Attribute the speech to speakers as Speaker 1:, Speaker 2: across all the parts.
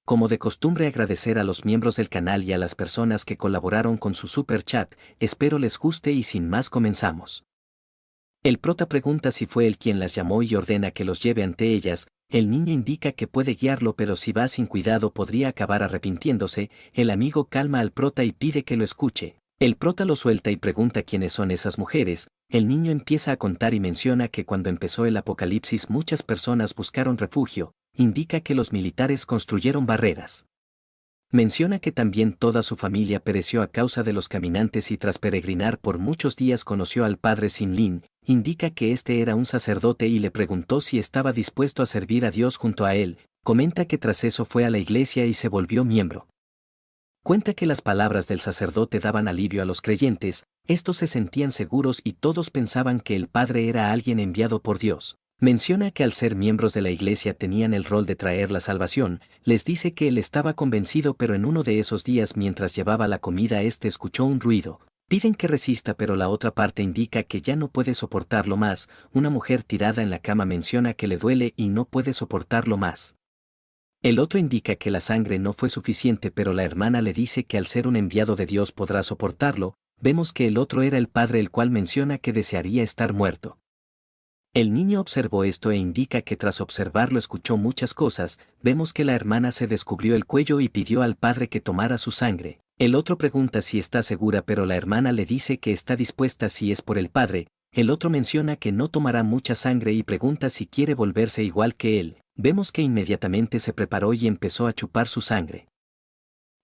Speaker 1: Como de costumbre, agradecer a los miembros del canal y a las personas que colaboraron con su super chat, espero les guste y sin más comenzamos. El prota pregunta si fue él quien las llamó y ordena que los lleve ante ellas. El niño indica que puede guiarlo, pero si va sin cuidado podría acabar arrepintiéndose. El amigo calma al prota y pide que lo escuche. El prota lo suelta y pregunta quiénes son esas mujeres. El niño empieza a contar y menciona que cuando empezó el apocalipsis muchas personas buscaron refugio. Indica que los militares construyeron barreras. Menciona que también toda su familia pereció a causa de los caminantes y tras peregrinar por muchos días conoció al padre Sinlin. Indica que este era un sacerdote y le preguntó si estaba dispuesto a servir a Dios junto a él. Comenta que tras eso fue a la iglesia y se volvió miembro. Cuenta que las palabras del sacerdote daban alivio a los creyentes, estos se sentían seguros y todos pensaban que el padre era alguien enviado por Dios. Menciona que al ser miembros de la iglesia tenían el rol de traer la salvación. Les dice que él estaba convencido, pero en uno de esos días mientras llevaba la comida escuchó un ruido. Piden que resista, pero la otra parte indica que ya no puede soportarlo más. Una mujer tirada en la cama menciona que le duele y no puede soportarlo más. El otro indica que la sangre no fue suficiente, pero la hermana le dice que al ser un enviado de Dios podrá soportarlo. Vemos que el otro era el padre, el cual menciona que desearía estar muerto. El niño observó esto e indica que tras observarlo escuchó muchas cosas. Vemos que la hermana se descubrió el cuello y pidió al padre que tomara su sangre. El otro pregunta si está segura, pero la hermana le dice que está dispuesta si es por el padre. El otro menciona que no tomará mucha sangre y pregunta si quiere volverse igual que él. Vemos que inmediatamente se preparó y empezó a chupar su sangre.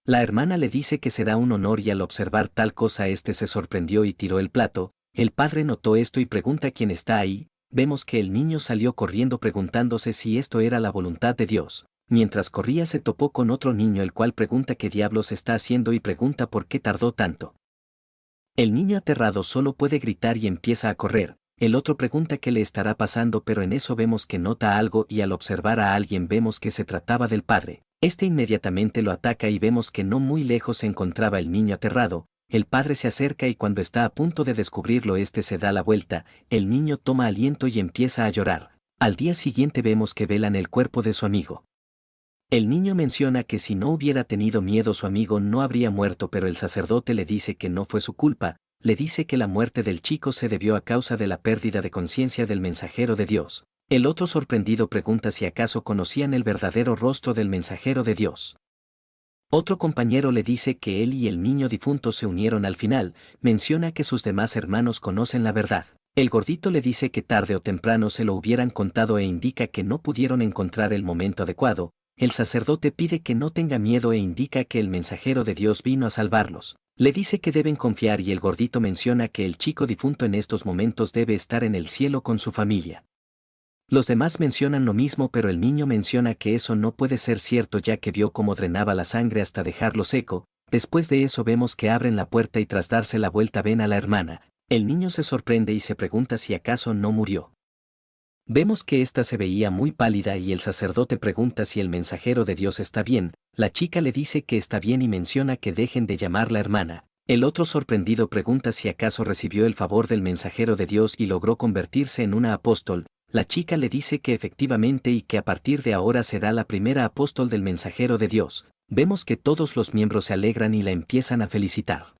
Speaker 1: La hermana le dice que será un honor y al observar tal cosa se sorprendió y tiró el plato. El padre notó esto y pregunta quién está ahí. Vemos que el niño salió corriendo preguntándose si esto era la voluntad de Dios. Mientras corría se topó con otro niño, el cual pregunta qué diablos está haciendo y pregunta por qué tardó tanto. El niño aterrado solo puede gritar y empieza a correr. El otro pregunta qué le estará pasando, pero en eso vemos que nota algo y al observar a alguien vemos que se trataba del padre. Inmediatamente lo ataca y vemos que no muy lejos se encontraba el niño aterrado. El padre se acerca y cuando está a punto de descubrirlo se da la vuelta. El niño toma aliento y empieza a llorar. Al día siguiente vemos que velan el cuerpo de su amigo. El niño menciona que si no hubiera tenido miedo su amigo no habría muerto, pero el sacerdote le dice que no fue su culpa. Le dice que la muerte del chico se debió a causa de la pérdida de conciencia del mensajero de Dios. El otro sorprendido pregunta si acaso conocían el verdadero rostro del mensajero de Dios. Otro compañero le dice que él y el niño difunto se unieron al final. Menciona que sus demás hermanos conocen la verdad. El gordito le dice que tarde o temprano se lo hubieran contado e indica que no pudieron encontrar el momento adecuado. El sacerdote pide que no tenga miedo e indica que el mensajero de Dios vino a salvarlos. Le dice que deben confiar y el gordito menciona que el chico difunto en estos momentos debe estar en el cielo con su familia. Los demás mencionan lo mismo, pero el niño menciona que eso no puede ser cierto ya que vio cómo drenaba la sangre hasta dejarlo seco. Después de eso vemos que abren la puerta y tras darse la vuelta ven a la hermana. El niño se sorprende y se pregunta si acaso no murió. Vemos que ésta se veía muy pálida y el sacerdote pregunta si el mensajero de Dios está bien. La chica le dice que está bien y menciona que dejen de llamarla hermana. El otro sorprendido pregunta si acaso recibió el favor del mensajero de Dios y logró convertirse en una apóstol. La chica le dice que efectivamente y que a partir de ahora será la primera apóstol del mensajero de Dios. Vemos que todos los miembros se alegran y la empiezan a felicitar.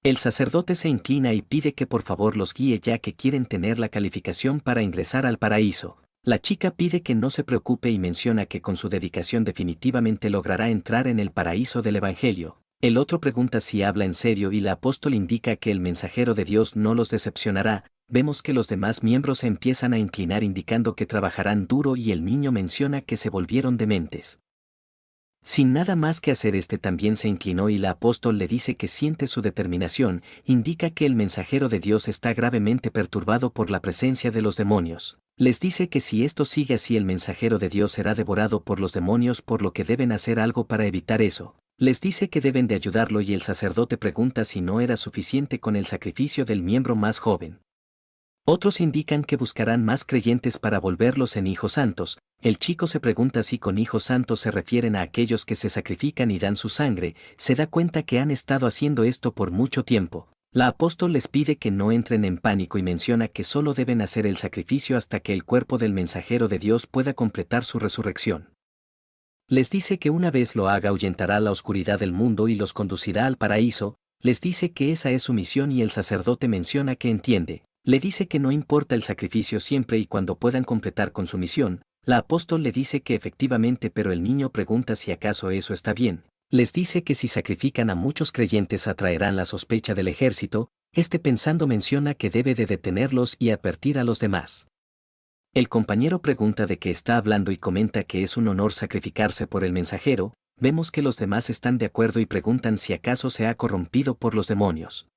Speaker 1: El sacerdote se inclina y pide que por favor los guíe ya que quieren tener la calificación para ingresar al paraíso. La chica pide que no se preocupe y menciona que con su dedicación definitivamente logrará entrar en el paraíso del Evangelio. El otro pregunta si habla en serio y la apóstol indica que el mensajero de Dios no los decepcionará. Vemos que los demás miembros se empiezan a inclinar indicando que trabajarán duro y el niño menciona que se volvieron dementes. Sin nada más que hacer también se inclinó y la apóstol le dice que siente su determinación, indica que el mensajero de Dios está gravemente perturbado por la presencia de los demonios. Les dice que si esto sigue así el mensajero de Dios será devorado por los demonios, por lo que deben hacer algo para evitar eso. Les dice que deben de ayudarlo y el sacerdote pregunta si no era suficiente con el sacrificio del miembro más joven. Otros indican que buscarán más creyentes para volverlos en hijos santos. El chico se pregunta si con hijos santos se refieren a aquellos que se sacrifican y dan su sangre. Se da cuenta que han estado haciendo esto por mucho tiempo. La apóstol les pide que no entren en pánico y menciona que solo deben hacer el sacrificio hasta que el cuerpo del mensajero de Dios pueda completar su resurrección. Les dice que una vez lo haga ahuyentará la oscuridad del mundo y los conducirá al paraíso, les dice que esa es su misión y el sacerdote menciona que entiende, le dice que no importa el sacrificio siempre y cuando puedan completar con su misión, la apóstol le dice que efectivamente pero el niño pregunta si acaso eso está bien, les dice que si sacrifican a muchos creyentes atraerán la sospecha del ejército, pensando menciona que debe de detenerlos y advertir a los demás. El compañero pregunta de qué está hablando y comenta que es un honor sacrificarse por el mensajero, vemos que los demás están de acuerdo y preguntan si acaso se ha corrompido por los demonios.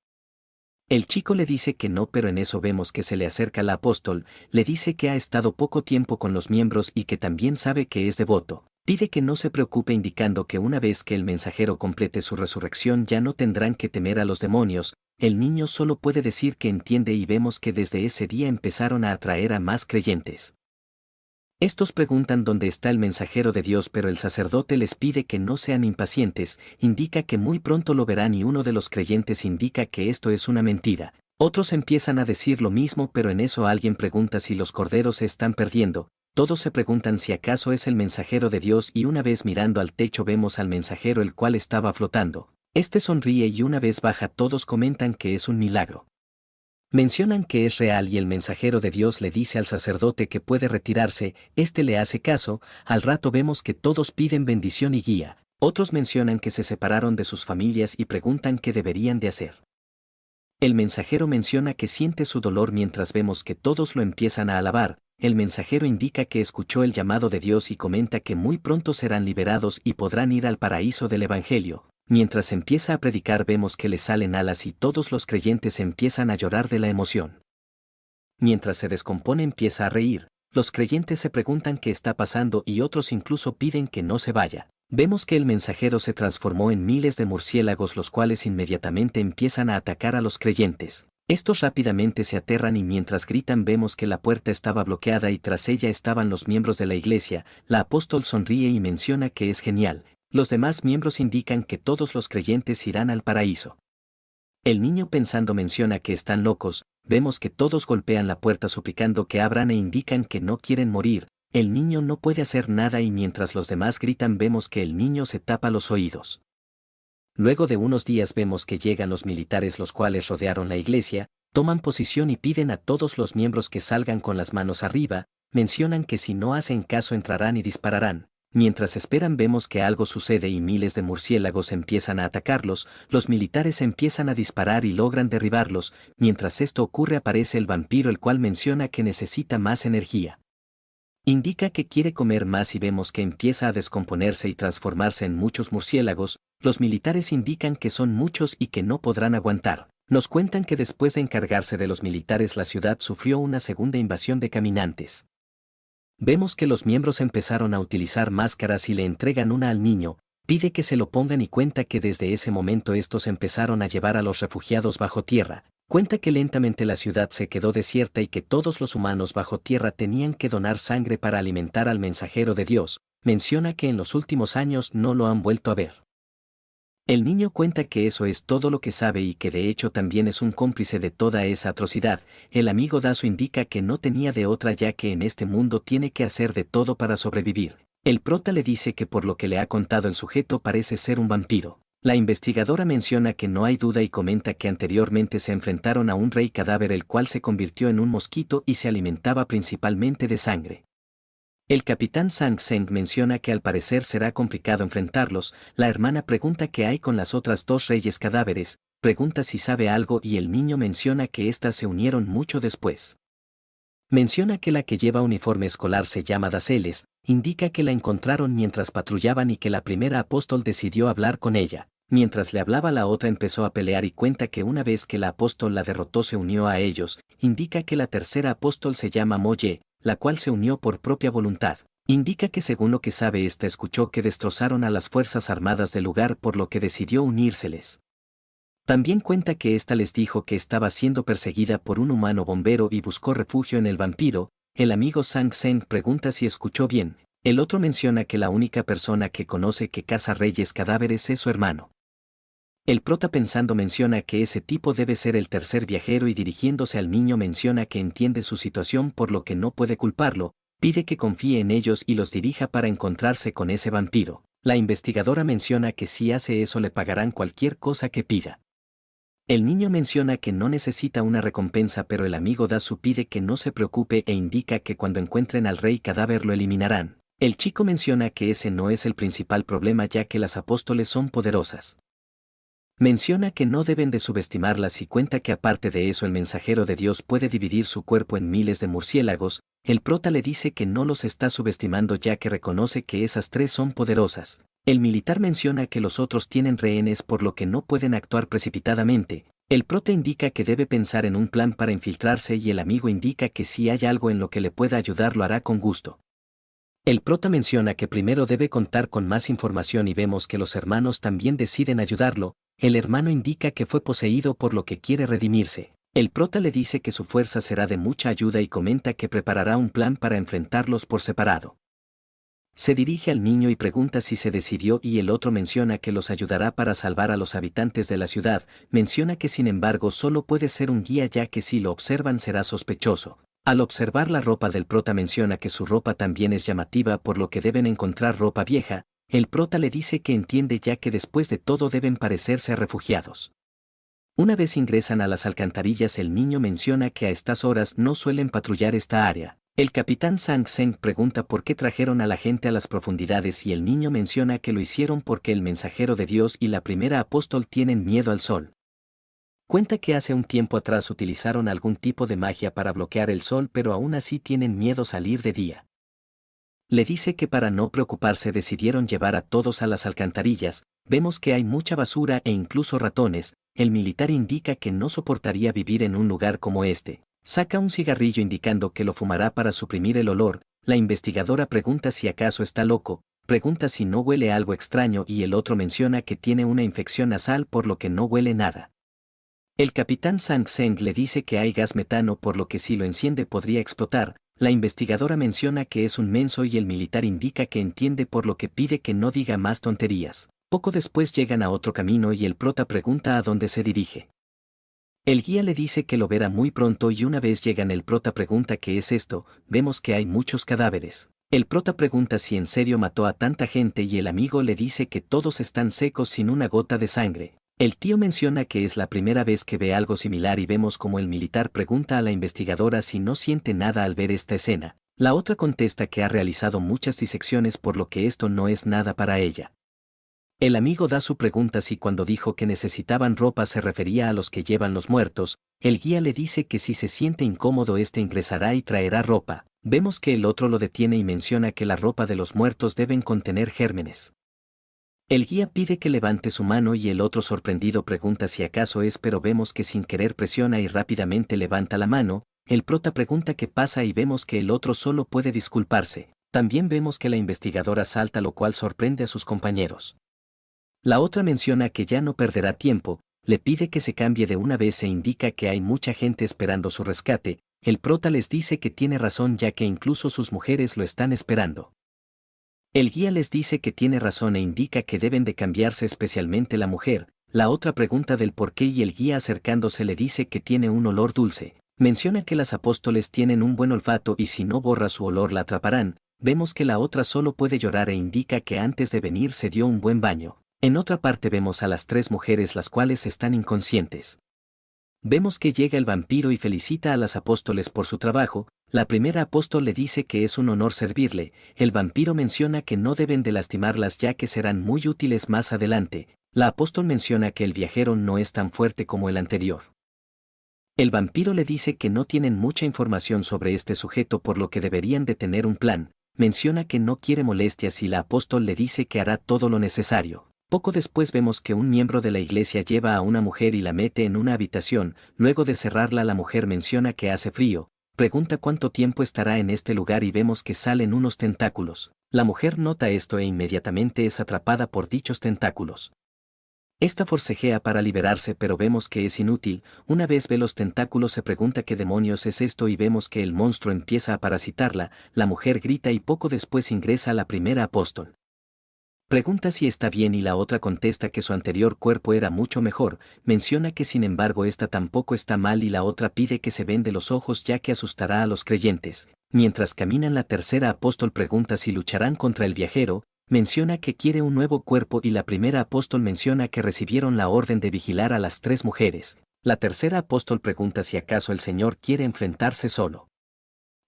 Speaker 1: El chico le dice que no, pero en eso vemos que se le acerca la apóstol, le dice que ha estado poco tiempo con los miembros y que también sabe que es devoto. Pide que no se preocupe indicando que una vez que el mensajero complete su resurrección ya no tendrán que temer a los demonios, el niño solo puede decir que entiende y vemos que desde ese día empezaron a atraer a más creyentes. Estos preguntan dónde está el mensajero de Dios, pero el sacerdote les pide que no sean impacientes, indica que muy pronto lo verán y uno de los creyentes indica que esto es una mentira. Otros empiezan a decir lo mismo, pero en eso alguien pregunta si los corderos se están perdiendo. Todos se preguntan si acaso es el mensajero de Dios y una vez mirando al techo vemos al mensajero el cual estaba flotando. Sonríe y una vez baja todos comentan que es un milagro. Mencionan que es real y el mensajero de Dios le dice al sacerdote que puede retirarse, le hace caso, al rato vemos que todos piden bendición y guía, otros mencionan que se separaron de sus familias y preguntan qué deberían de hacer. El mensajero menciona que siente su dolor mientras vemos que todos lo empiezan a alabar, el mensajero indica que escuchó el llamado de Dios y comenta que muy pronto serán liberados y podrán ir al paraíso del Evangelio. Mientras empieza a predicar vemos que le salen alas y todos los creyentes empiezan a llorar de la emoción. Mientras se descompone empieza a reír, los creyentes se preguntan qué está pasando y otros incluso piden que no se vaya. Vemos que el mensajero se transformó en miles de murciélagos los cuales inmediatamente empiezan a atacar a los creyentes. Estos rápidamente se aterran y mientras gritan vemos que la puerta estaba bloqueada y tras ella estaban los miembros de la iglesia, la apóstol sonríe y menciona que es genial. Los demás miembros indican que todos los creyentes irán al paraíso. El niño pensando menciona que están locos, vemos que todos golpean la puerta suplicando que abran e indican que no quieren morir, el niño no puede hacer nada y mientras los demás gritan vemos que el niño se tapa los oídos. Luego de unos días vemos que llegan los militares los cuales rodearon la iglesia, toman posición y piden a todos los miembros que salgan con las manos arriba, mencionan que si no hacen caso entrarán y dispararán. Mientras esperan vemos que algo sucede y miles de murciélagos empiezan a atacarlos, los militares empiezan a disparar y logran derribarlos, mientras esto ocurre aparece el vampiro el cual menciona que necesita más energía. Indica que quiere comer más y vemos que empieza a descomponerse y transformarse en muchos murciélagos, los militares indican que son muchos y que no podrán aguantar. Nos cuentan que después de encargarse de los militares la ciudad sufrió una segunda invasión de caminantes. Vemos que los miembros empezaron a utilizar máscaras y le entregan una al niño, pide que se lo pongan y cuenta que desde ese momento estos empezaron a llevar a los refugiados bajo tierra, cuenta que lentamente la ciudad se quedó desierta y que todos los humanos bajo tierra tenían que donar sangre para alimentar al mensajero de Dios, menciona que en los últimos años no lo han vuelto a ver. El niño cuenta que eso es todo lo que sabe y que de hecho también es un cómplice de toda esa atrocidad. El amigo Dazo indica que no tenía de otra ya que en este mundo tiene que hacer de todo para sobrevivir. El prota le dice que por lo que le ha contado el sujeto parece ser un vampiro. La investigadora menciona que no hay duda y comenta que anteriormente se enfrentaron a un rey cadáver el cual se convirtió en un mosquito y se alimentaba principalmente de sangre. El capitán Sang Seng menciona que al parecer será complicado enfrentarlos, la hermana pregunta qué hay con las otras dos reyes cadáveres, pregunta si sabe algo y el niño menciona que éstas se unieron mucho después. Menciona que la que lleva uniforme escolar se llama Daceles, indica que la encontraron mientras patrullaban y que la primera apóstol decidió hablar con ella. Mientras le hablaba la otra empezó a pelear y cuenta que una vez que la apóstol la derrotó se unió a ellos, indica que la tercera apóstol se llama Moye, la cual se unió por propia voluntad. Indica que según lo que sabe escuchó que destrozaron a las fuerzas armadas del lugar por lo que decidió unírseles. También cuenta que ésta les dijo que estaba siendo perseguida por un humano bombero y buscó refugio en el vampiro. El amigo Sang Seng pregunta si escuchó bien, el otro menciona que la única persona que conoce que caza reyes cadáveres es su hermano. El prota pensando menciona que ese tipo debe ser el tercer viajero y dirigiéndose al niño menciona que entiende su situación por lo que no puede culparlo, Pide que confíe en ellos y los dirija para encontrarse con ese vampiro. La investigadora menciona que si hace eso le pagarán cualquier cosa que pida. El niño menciona que no necesita una recompensa, pero el amigo Dasu pide que no se preocupe e indica que cuando encuentren al rey cadáver lo eliminarán. El chico menciona que ese no es el principal problema, ya que las apóstoles son poderosas. Menciona que no deben de subestimarlas y cuenta que aparte de eso el mensajero de Dios puede dividir su cuerpo en miles de murciélagos. El prota le dice que no los está subestimando, ya que reconoce que esas tres son poderosas. El militar menciona que los otros tienen rehenes, por lo que no pueden actuar precipitadamente. El prota indica que debe pensar en un plan para infiltrarse y el amigo indica que si hay algo en lo que le pueda ayudar lo hará con gusto. El prota menciona que primero debe contar con más información y vemos que los hermanos también deciden ayudarlo. El hermano indica que fue poseído por lo que quiere redimirse. El prota le dice que su fuerza será de mucha ayuda y comenta que preparará un plan para enfrentarlos por separado. Se dirige al niño y pregunta si se decidió y el otro menciona que los ayudará para salvar a los habitantes de la ciudad. Menciona que sin embargo solo puede ser un guía, ya que si lo observan será sospechoso. Al observar la ropa del prota menciona que su ropa también es llamativa, por lo que deben encontrar ropa vieja. El prota le dice que entiende, ya que después de todo deben parecerse a refugiados. Una vez ingresan a las alcantarillas, el niño menciona que a estas horas no suelen patrullar esta área. El capitán Sang Seng pregunta por qué trajeron a la gente a las profundidades y el niño menciona que lo hicieron porque el mensajero de Dios y la primera apóstol tienen miedo al sol. Cuenta que hace un tiempo atrás utilizaron algún tipo de magia para bloquear el sol, pero aún así tienen miedo salir de día. Le dice que para no preocuparse decidieron llevar a todos a las alcantarillas. Vemos que hay mucha basura e incluso ratones. El militar indica que no soportaría vivir en un lugar como este. Saca un cigarrillo indicando que lo fumará para suprimir el olor. La investigadora pregunta si acaso está loco, pregunta si no huele algo extraño y el otro menciona que tiene una infección nasal, por lo que no huele nada. El capitán Sang Seng le dice que hay gas metano, por lo que si lo enciende podría explotar. La investigadora menciona que es un menso y el militar indica que entiende, por lo que pide que no diga más tonterías. Poco después llegan a otro camino y el prota pregunta a dónde se dirige. El guía le dice que lo verá muy pronto y una vez llegan el prota pregunta qué es esto. Vemos que hay muchos cadáveres. El prota pregunta si en serio mató a tanta gente y el amigo le dice que todos están secos sin una gota de sangre. El tío menciona que es la primera vez que ve algo similar y vemos como el militar pregunta a la investigadora si no siente nada al ver esta escena. La otra contesta que ha realizado muchas disecciones, por lo que esto no es nada para ella. El amigo da su pregunta si cuando dijo que necesitaban ropa se refería a los que llevan los muertos. El guía le dice que si se siente incómodo ingresará y traerá ropa. Vemos que el otro lo detiene y menciona que la ropa de los muertos deben contener gérmenes. El guía pide que levante su mano y el otro sorprendido pregunta si acaso es, pero vemos que sin querer presiona y rápidamente levanta la mano. El prota pregunta qué pasa y vemos que el otro solo puede disculparse. También vemos que la investigadora salta, lo cual sorprende a sus compañeros. La otra menciona que ya no perderá tiempo, le pide que se cambie de una vez e indica que hay mucha gente esperando su rescate. El prota les dice que tiene razón, ya que incluso sus mujeres lo están esperando. El guía les dice que tiene razón e indica que deben de cambiarse, especialmente la mujer. La otra pregunta del por qué y el guía acercándose le dice que tiene un olor dulce. Menciona que las apóstoles tienen un buen olfato y si no borra su olor la atraparán. Vemos que la otra solo puede llorar e indica que antes de venir se dio un buen baño. En otra parte vemos a las tres mujeres, las cuales están inconscientes. Vemos que llega el vampiro y felicita a las apóstoles por su trabajo. La primera apóstol le dice que es un honor servirle. El vampiro menciona que no deben de lastimarlas, ya que serán muy útiles más adelante. La apóstol menciona que el viajero no es tan fuerte como el anterior. El vampiro le dice que no tienen mucha información sobre este sujeto, por lo que deberían de tener un plan. Menciona que no quiere molestias y la apóstol le dice que hará todo lo necesario. Poco después vemos que un miembro de la iglesia lleva a una mujer y la mete en una habitación. Luego de cerrarla, la mujer menciona que hace frío. Pregunta cuánto tiempo estará en este lugar y vemos que salen unos tentáculos. La mujer nota esto e inmediatamente es atrapada por dichos tentáculos. Esta forcejea para liberarse, pero vemos que es inútil. Una vez ve los tentáculos se pregunta qué demonios es esto y vemos que el monstruo empieza a parasitarla. La mujer grita y poco después ingresa a la primera apóstol. Pregunta si está bien y la otra contesta que su anterior cuerpo era mucho mejor, menciona que sin embargo esta tampoco está mal y la otra pide que se vende los ojos ya que asustará a los creyentes. Mientras caminan la tercera apóstol pregunta si lucharán contra el viajero, menciona que quiere un nuevo cuerpo y la primera apóstol menciona que recibieron la orden de vigilar a las tres mujeres. La tercera apóstol pregunta si acaso el Señor quiere enfrentarse solo.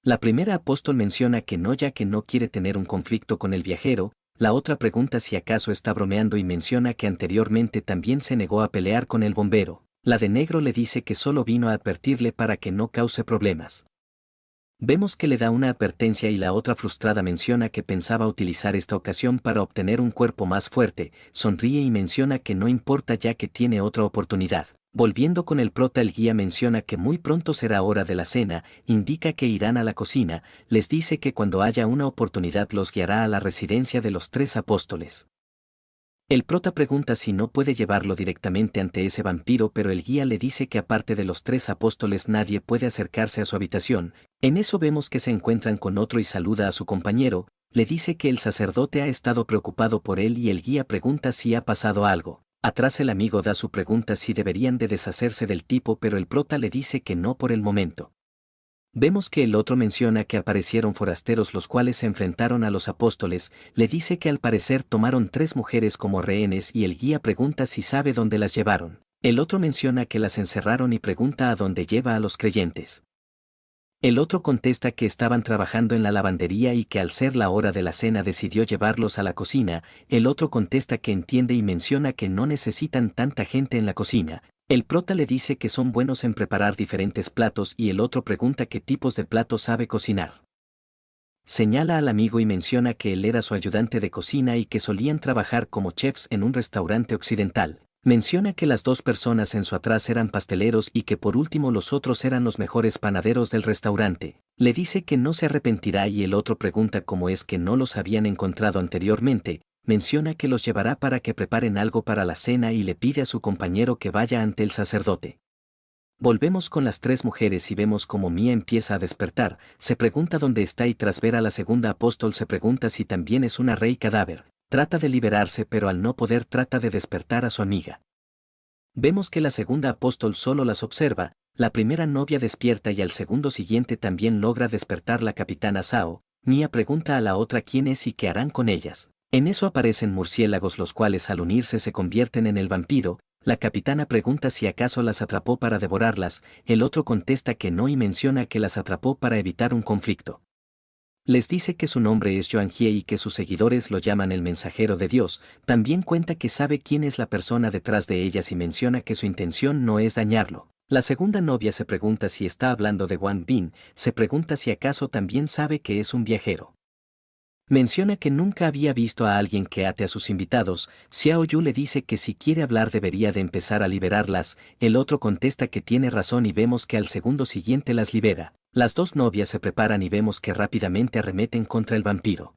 Speaker 1: La primera apóstol menciona que no ya que no quiere tener un conflicto con el viajero, la otra pregunta si acaso está bromeando y menciona que anteriormente también se negó a pelear con el bombero. La de negro le dice que solo vino a advertirle para que no cause problemas. Vemos que le da una advertencia y la otra frustrada menciona que pensaba utilizar esta ocasión para obtener un cuerpo más fuerte, sonríe y menciona que no importa ya que tiene otra oportunidad. Volviendo con el prota, el guía menciona que muy pronto será hora de la cena, indica que irán a la cocina, les dice que cuando haya una oportunidad los guiará a la residencia de los tres apóstoles. El prota pregunta si no puede llevarlo directamente ante ese vampiro, pero el guía le dice que aparte de los tres apóstoles nadie puede acercarse a su habitación. En eso vemos que se encuentran con otro y saluda a su compañero, le dice que el sacerdote ha estado preocupado por él y el guía pregunta si ha pasado algo. Atrás el amigo da su pregunta si deberían de deshacerse del tipo, pero el prota le dice que no por el momento. Vemos que el otro menciona que aparecieron forasteros los cuales se enfrentaron a los apóstoles, le dice que al parecer tomaron tres mujeres como rehenes y el guía pregunta si sabe dónde las llevaron. El otro menciona que las encerraron y pregunta a dónde lleva a los creyentes. El otro contesta que estaban trabajando en la lavandería y que al ser la hora de la cena decidió llevarlos a la cocina. El otro contesta que entiende y menciona que no necesitan tanta gente en la cocina. El prota le dice que son buenos en preparar diferentes platos y el otro pregunta qué tipos de platos sabe cocinar. Señala al amigo y menciona que él era su ayudante de cocina y que solían trabajar como chefs en un restaurante occidental. Menciona que las dos personas en su atrás eran pasteleros y que por último los otros eran los mejores panaderos del restaurante. Le dice que no se arrepentirá y el otro pregunta cómo es que no los habían encontrado anteriormente. Menciona que los llevará para que preparen algo para la cena y le pide a su compañero que vaya ante el sacerdote. Volvemos con las tres mujeres y vemos cómo Mía empieza a despertar, se pregunta dónde está y tras ver a la segunda apóstol se pregunta si también es una rey cadáver. Trata de liberarse pero al no poder trata de despertar a su amiga. Vemos que la segunda apóstol solo las observa, la primera novia despierta y al segundo siguiente también logra despertar la capitana Sao. Mía pregunta a la otra quién es y qué harán con ellas. En eso aparecen murciélagos los cuales al unirse se convierten en el vampiro. La capitana pregunta si acaso las atrapó para devorarlas, el otro contesta que no y menciona que las atrapó para evitar un conflicto. Les dice que su nombre es Joan Hie y que sus seguidores lo llaman el mensajero de Dios. También cuenta que sabe quién es la persona detrás de ellas y menciona que su intención no es dañarlo. La segunda novia se pregunta si está hablando de Wang Bin, se pregunta si acaso también sabe que es un viajero. Menciona que nunca había visto a alguien que ate a sus invitados. Xiao Yu le dice que si quiere hablar debería de empezar a liberarlas. El otro contesta que tiene razón y vemos que al segundo siguiente las libera. Las dos novias se preparan y vemos que rápidamente arremeten contra el vampiro.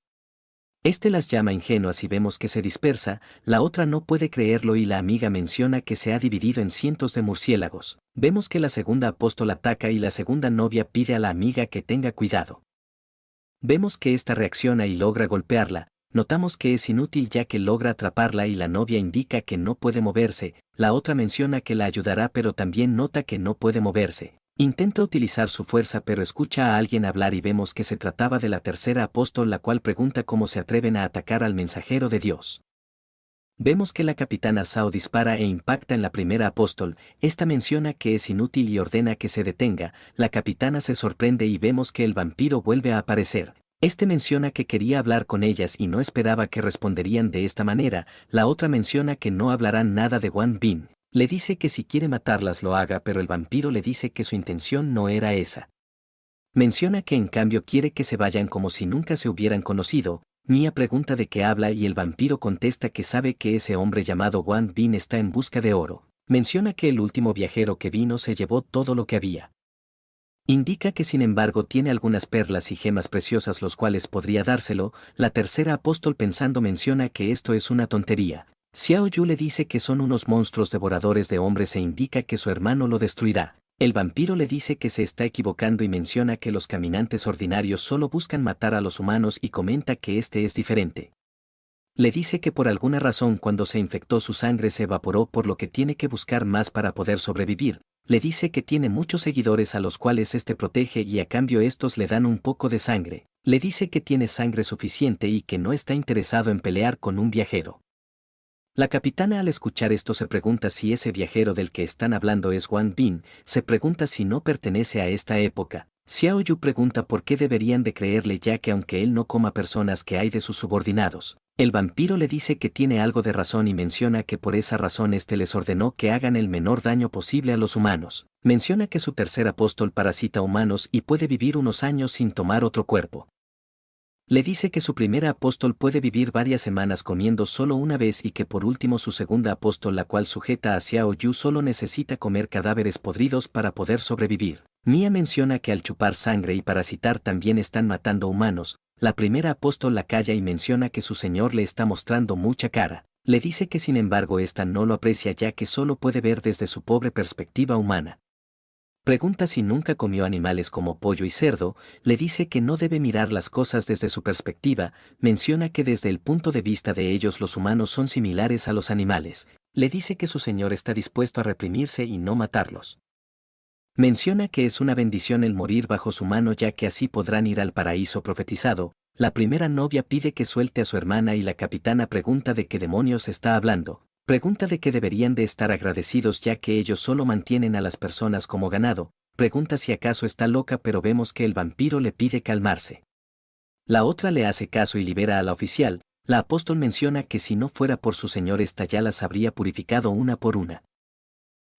Speaker 1: Este las llama ingenuas y vemos que se dispersa, la otra no puede creerlo y la amiga menciona que se ha dividido en cientos de murciélagos. Vemos que la segunda apóstol ataca y la segunda novia pide a la amiga que tenga cuidado. Vemos que ésta reacciona y logra golpearla, notamos que es inútil ya que logra atraparla y la novia indica que no puede moverse, la otra menciona que la ayudará pero también nota que no puede moverse. Intenta utilizar su fuerza pero escucha a alguien hablar y vemos que se trataba de la tercera apóstol la cual pregunta cómo se atreven a atacar al mensajero de Dios. Vemos que la capitana Sao dispara e impacta en la primera apóstol, esta menciona que es inútil y ordena que se detenga, la capitana se sorprende y vemos que el vampiro vuelve a aparecer. Este menciona que quería hablar con ellas y no esperaba que responderían de esta manera, la otra menciona que no hablarán nada de Wang Bin, le dice que si quiere matarlas lo haga pero el vampiro le dice que su intención no era esa. Menciona que en cambio quiere que se vayan como si nunca se hubieran conocido. Mia pregunta de qué habla y el vampiro contesta que sabe que ese hombre llamado Wang Bin está en busca de oro. Menciona que el último viajero que vino se llevó todo lo que había. Indica que sin embargo tiene algunas perlas y gemas preciosas los cuales podría dárselo. La tercera apóstol pensando menciona que esto es una tontería. Xiao Yu le dice que son unos monstruos devoradores de hombres e indica que su hermano lo destruirá. El vampiro le dice que se está equivocando y menciona que los caminantes ordinarios solo buscan matar a los humanos y comenta que este es diferente. Le dice que por alguna razón cuando se infectó su sangre se evaporó, por lo que tiene que buscar más para poder sobrevivir. Le dice que tiene muchos seguidores a los cuales protege y a cambio estos le dan un poco de sangre. Le dice que tiene sangre suficiente y que no está interesado en pelear con un viajero. La capitana al escuchar esto se pregunta si ese viajero del que están hablando es Wang Bin, se pregunta si no pertenece a esta época. Xiao Yu pregunta por qué deberían de creerle, ya que aunque él no coma personas que hay de sus subordinados, el vampiro le dice que tiene algo de razón y menciona que por esa razón les ordenó que hagan el menor daño posible a los humanos. Menciona que su tercer apóstol parasita humanos y puede vivir unos años sin tomar otro cuerpo. Le dice que su primera apóstol puede vivir varias semanas comiendo solo una vez y que por último su segunda apóstol, la cual sujeta a Xiao Yu, solo necesita comer cadáveres podridos para poder sobrevivir. Mia menciona que al chupar sangre y parasitar también están matando humanos. La primera apóstol la calla y menciona que su señor le está mostrando mucha cara. Le dice que sin embargo esta no lo aprecia, ya que solo puede ver desde su pobre perspectiva humana. Pregunta si nunca comió animales como pollo y cerdo, le dice que no debe mirar las cosas desde su perspectiva, menciona que desde el punto de vista de ellos los humanos son similares a los animales, le dice que su señor está dispuesto a reprimirse y no matarlos. Menciona que es una bendición el morir bajo su mano, ya que así podrán ir al paraíso profetizado. La primera novia pide que suelte a su hermana y la capitana pregunta de qué demonios está hablando. Pregunta de que deberían de estar agradecidos ya que ellos solo mantienen a las personas como ganado. Pregunta si acaso está loca, pero vemos que el vampiro le pide calmarse. La otra le hace caso y libera a la oficial. La apóstol menciona que si no fuera por su señor esta ya las habría purificado una por una.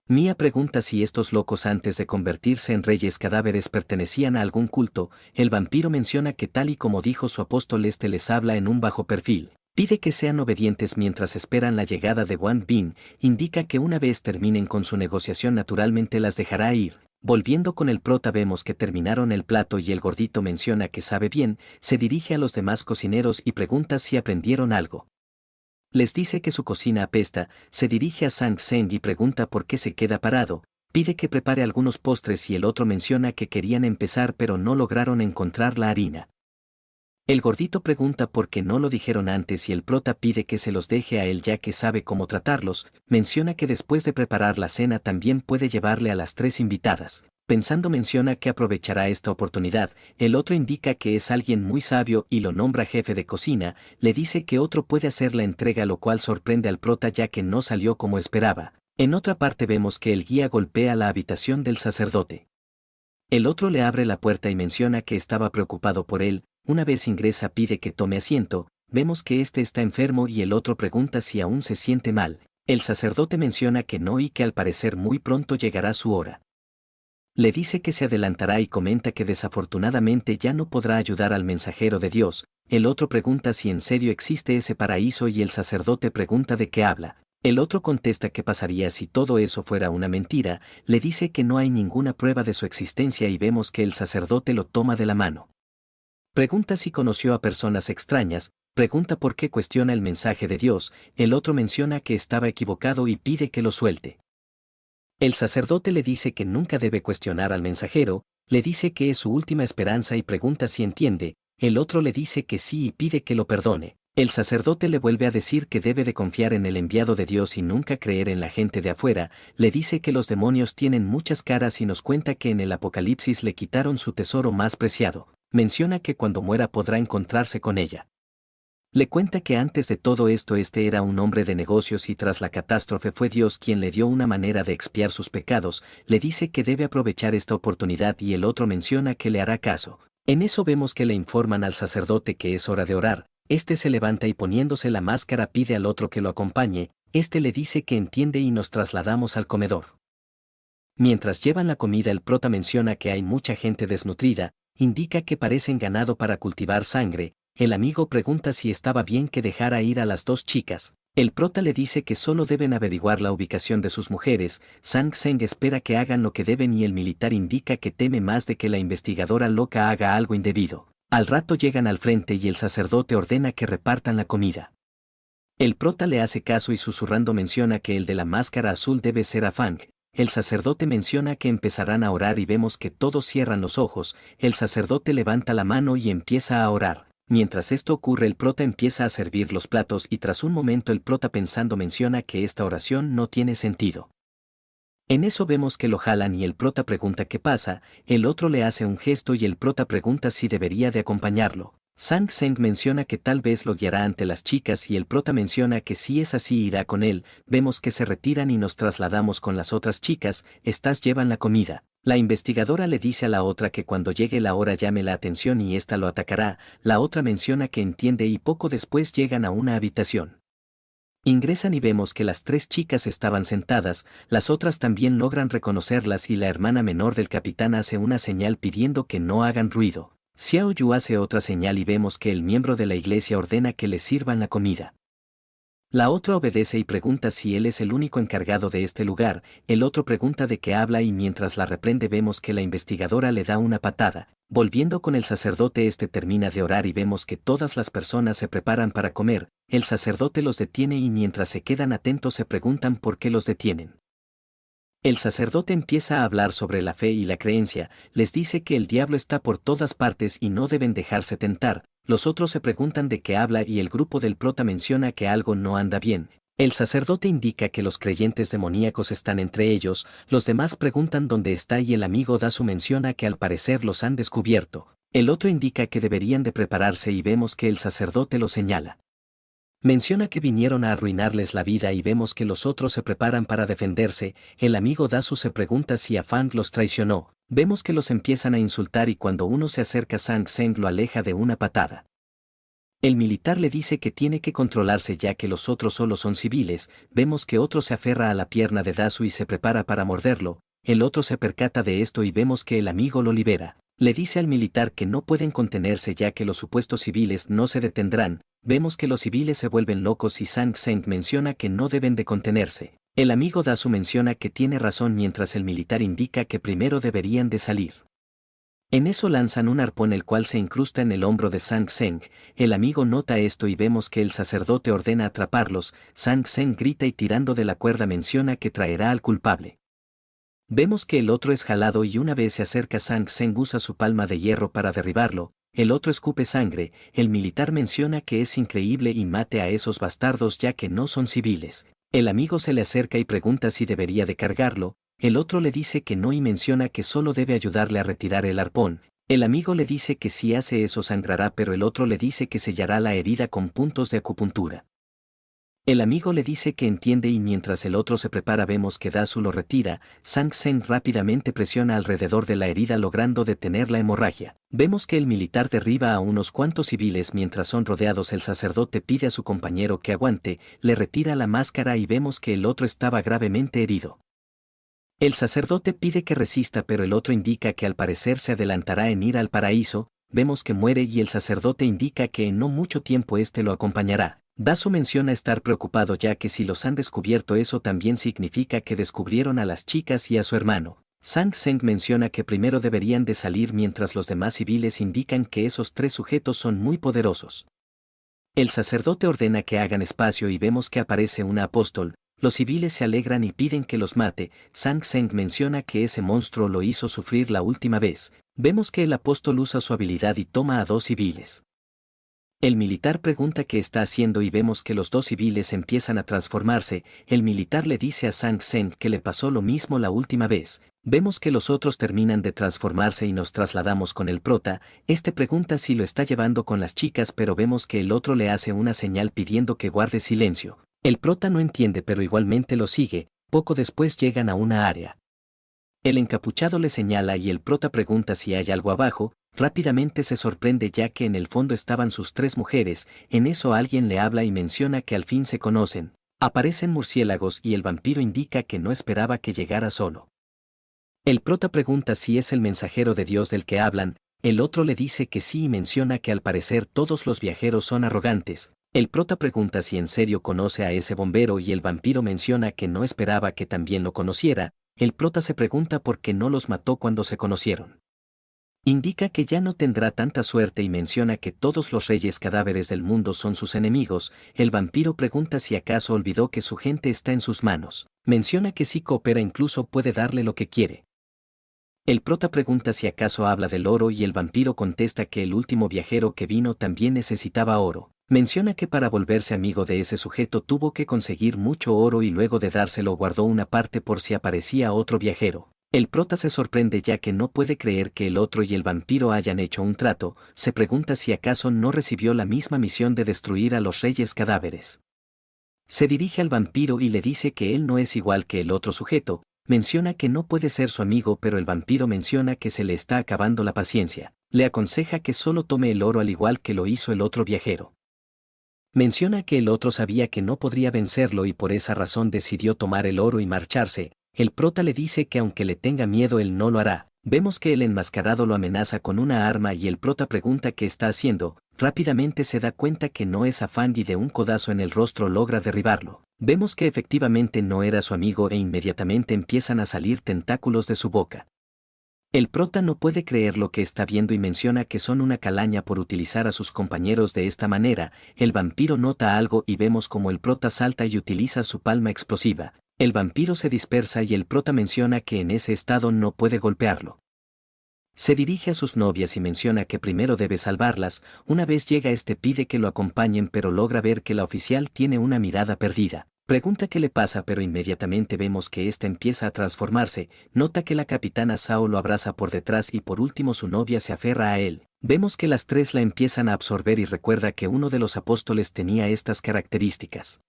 Speaker 1: Mia pregunta si estos locos antes de convertirse en reyes cadáveres pertenecían a algún culto. El vampiro menciona que tal y como dijo su apóstol les habla en un bajo perfil. Pide que sean obedientes mientras esperan la llegada de Wang Bin, indica que una vez terminen con su negociación naturalmente las dejará ir. Volviendo con el prota vemos que terminaron el plato y el gordito menciona que sabe bien, se dirige a los demás cocineros y pregunta si aprendieron algo. Les dice que su cocina apesta, se dirige a Sang Seng y pregunta por qué se queda parado, pide que prepare algunos postres y el otro menciona que querían empezar pero no lograron encontrar la harina. El gordito pregunta por qué no lo dijeron antes y el prota pide que se los deje a él ya que sabe cómo tratarlos, menciona que después de preparar la cena también puede llevarle a las 3 invitadas. Pensando menciona que aprovechará esta oportunidad, el otro indica que es alguien muy sabio y lo nombra jefe de cocina, le dice que otro puede hacer la entrega, lo cual sorprende al prota ya que no salió como esperaba. En otra parte vemos que el guía golpea la habitación del sacerdote. El otro le abre la puerta y menciona que estaba preocupado por él. Una vez ingresa pide que tome asiento, vemos que este está enfermo y el otro pregunta si aún se siente mal. El sacerdote menciona que no y que al parecer muy pronto llegará su hora. Le dice que se adelantará y comenta que desafortunadamente ya no podrá ayudar al mensajero de Dios. El otro pregunta si en serio existe ese paraíso y el sacerdote pregunta de qué habla. El otro contesta qué pasaría si todo eso fuera una mentira, le dice que no hay ninguna prueba de su existencia y vemos que el sacerdote lo toma de la mano. Pregunta si conoció a personas extrañas, pregunta por qué cuestiona el mensaje de Dios, el otro menciona que estaba equivocado y pide que lo suelte. El sacerdote le dice que nunca debe cuestionar al mensajero, le dice que es su última esperanza y pregunta si entiende, el otro le dice que sí y pide que lo perdone. El sacerdote le vuelve a decir que debe de confiar en el enviado de Dios y nunca creer en la gente de afuera, le dice que los demonios tienen muchas caras y nos cuenta que en el Apocalipsis le quitaron su tesoro más preciado. Menciona que cuando muera podrá encontrarse con ella. Le cuenta que antes de todo esto era un hombre de negocios y tras la catástrofe fue Dios quien le dio una manera de expiar sus pecados, le dice que debe aprovechar esta oportunidad y el otro menciona que le hará caso. En eso vemos que le informan al sacerdote que es hora de orar, se levanta y poniéndose la máscara pide al otro que lo acompañe, le dice que entiende y nos trasladamos al comedor. Mientras llevan la comida el prota menciona que hay mucha gente desnutrida, indica que parecen ganado para cultivar sangre. El amigo pregunta si estaba bien que dejara ir a las 2 chicas. El prota le dice que solo deben averiguar la ubicación de sus mujeres. Sang Seng espera que hagan lo que deben y el militar indica que teme más de que la investigadora loca haga algo indebido. Al rato llegan al frente y el sacerdote ordena que repartan la comida. El prota le hace caso y susurrando menciona que el de la máscara azul debe ser Afang. El sacerdote menciona que empezarán a orar y vemos que todos cierran los ojos. El sacerdote levanta la mano y empieza a orar. Mientras esto ocurre el prota empieza a servir los platos y tras un momento el prota pensando menciona que esta oración no tiene sentido. En eso vemos que lo jalan y el prota pregunta qué pasa, el otro le hace un gesto y el prota pregunta si debería de acompañarlo. Sang Seng menciona que tal vez lo guiará ante las chicas y el prota menciona que si es así irá con él, vemos que se retiran y nos trasladamos con las otras chicas, estas llevan la comida. La investigadora le dice a la otra que cuando llegue la hora llame la atención y ésta lo atacará, la otra menciona que entiende y poco después llegan a una habitación. Ingresan y vemos que las tres chicas estaban sentadas, las otras también logran reconocerlas y la hermana menor del capitán hace una señal pidiendo que no hagan ruido. Xiao Yu hace otra señal y vemos que el miembro de la iglesia ordena que les sirvan la comida. La otra obedece y pregunta si él es el único encargado de este lugar, el otro pregunta de qué habla y mientras la reprende vemos que la investigadora le da una patada. Volviendo con el sacerdote termina de orar y vemos que todas las personas se preparan para comer, el sacerdote los detiene y mientras se quedan atentos se preguntan por qué los detienen. El sacerdote empieza a hablar sobre la fe y la creencia, les dice que el diablo está por todas partes y no deben dejarse tentar, los otros se preguntan de qué habla y el grupo del prota menciona que algo no anda bien. El sacerdote indica que los creyentes demoníacos están entre ellos, los demás preguntan dónde está y el amigo Dasu menciona que al parecer los han descubierto. El otro indica que deberían de prepararse y vemos que el sacerdote lo señala. Menciona que vinieron a arruinarles la vida y vemos que los otros se preparan para defenderse, el amigo Dasu se pregunta si Afang los traicionó, vemos que los empiezan a insultar y cuando uno se acerca Sang Seng lo aleja de una patada. El militar le dice que tiene que controlarse ya que los otros solo son civiles, vemos que otro se aferra a la pierna de Dasu y se prepara para morderlo, el otro se percata de esto y vemos que el amigo lo libera. Le dice al militar que no pueden contenerse ya que los supuestos civiles no se detendrán, vemos que los civiles se vuelven locos y Sang Seng menciona que no deben de contenerse. El amigo Dasu menciona que tiene razón mientras el militar indica que primero deberían de salir. En eso lanzan un arpón el cual se incrusta en el hombro de Sang Seng, el amigo nota esto y vemos que el sacerdote ordena atraparlos, Sang Seng grita y tirando de la cuerda menciona que traerá al culpable. Vemos que el otro es jalado y una vez se acerca Sang Seng usa su palma de hierro para derribarlo, el otro escupe sangre, el militar menciona que es increíble y mate a esos bastardos ya que no son civiles. El amigo se le acerca y pregunta si debería de cargarlo, el otro le dice que no y menciona que solo debe ayudarle a retirar el arpón. El amigo le dice que si hace eso sangrará pero el otro le dice que sellará la herida con puntos de acupuntura. El amigo le dice que entiende y mientras el otro se prepara vemos que Dasu lo retira, Sang Seng rápidamente presiona alrededor de la herida logrando detener la hemorragia. Vemos que el militar derriba a unos cuantos civiles mientras son rodeados el sacerdote pide a su compañero que aguante, le retira la máscara y vemos que el otro estaba gravemente herido. El sacerdote pide que resista pero el otro indica que al parecer se adelantará en ir al paraíso, vemos que muere y el sacerdote indica que en no mucho tiempo lo acompañará. Dasu menciona estar preocupado ya que si los han descubierto eso también significa que descubrieron a las chicas y a su hermano. Sang Seng menciona que primero deberían de salir mientras los demás civiles indican que esos tres sujetos son muy poderosos. El sacerdote ordena que hagan espacio y vemos que aparece una apóstol, los civiles se alegran y piden que los mate, Sang Seng menciona que ese monstruo lo hizo sufrir la última vez, vemos que el apóstol usa su habilidad y toma a dos civiles. El militar pregunta qué está haciendo y vemos que los dos civiles empiezan a transformarse, el militar le dice a Sang Seng que le pasó lo mismo la última vez, vemos que los otros terminan de transformarse y nos trasladamos con el prota, pregunta si lo está llevando con las chicas pero vemos que el otro le hace una señal pidiendo que guarde silencio, el prota no entiende pero igualmente lo sigue, poco después llegan a una área. El encapuchado le señala y el prota pregunta si hay algo abajo, rápidamente se sorprende ya que en el fondo estaban sus tres mujeres, en eso alguien le habla y menciona que al fin se conocen, aparecen murciélagos y el vampiro indica que no esperaba que llegara solo. El prota pregunta si es el mensajero de Dios del que hablan, el otro le dice que sí y menciona que al parecer todos los viajeros son arrogantes. El prota pregunta si en serio conoce a ese bombero y el vampiro menciona que no esperaba que también lo conociera, el prota se pregunta por qué no los mató cuando se conocieron. Indica que ya no tendrá tanta suerte y menciona que todos los reyes cadáveres del mundo son sus enemigos, el vampiro pregunta si acaso olvidó que su gente está en sus manos, menciona que si coopera incluso puede darle lo que quiere. El prota pregunta si acaso habla del oro y el vampiro contesta que el último viajero que vino también necesitaba oro. Menciona que para volverse amigo de ese sujeto tuvo que conseguir mucho oro y luego de dárselo guardó una parte por si aparecía otro viajero. El prota se sorprende ya que no puede creer que el otro y el vampiro hayan hecho un trato, se pregunta si acaso no recibió la misma misión de destruir a los reyes cadáveres. Se dirige al vampiro y le dice que él no es igual que el otro sujeto, menciona que no puede ser su amigo pero el vampiro menciona que se le está acabando la paciencia, le aconseja que solo tome el oro al igual que lo hizo el otro viajero. Menciona que el otro sabía que no podría vencerlo y por esa razón decidió tomar el oro y marcharse. El prota le dice que aunque le tenga miedo él no lo hará. Vemos que el enmascarado lo amenaza con una arma y el prota pregunta qué está haciendo. Rápidamente se da cuenta que no es afán y de un codazo en el rostro logra derribarlo. Vemos que efectivamente no era su amigo e inmediatamente empiezan a salir tentáculos de su boca. El prota no puede creer lo que está viendo y menciona que son una calaña por utilizar a sus compañeros de esta manera. El vampiro nota algo y vemos como el prota salta y utiliza su palma explosiva. El vampiro se dispersa y el prota menciona que en ese estado no puede golpearlo. Se dirige a sus novias y menciona que primero debe salvarlas. Una vez llega este pide que lo acompañen pero logra ver que la oficial tiene una mirada perdida. Pregunta qué le pasa pero inmediatamente vemos que ésta empieza a transformarse, nota que la capitana Sao lo abraza por detrás y por último su novia se aferra a él. Vemos que las tres la empiezan a absorber y recuerda que uno de los apóstoles tenía estas características.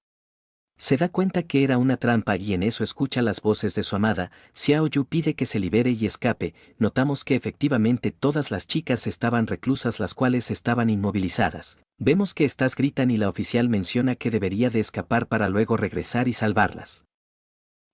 Speaker 1: Se da cuenta que era una trampa y en eso escucha las voces de su amada. Xiao Yu pide que se libere y escape. Notamos que efectivamente todas las chicas estaban reclusas las cuales estaban inmovilizadas. Vemos que estas gritan y la oficial menciona que debería de escapar para luego regresar y salvarlas.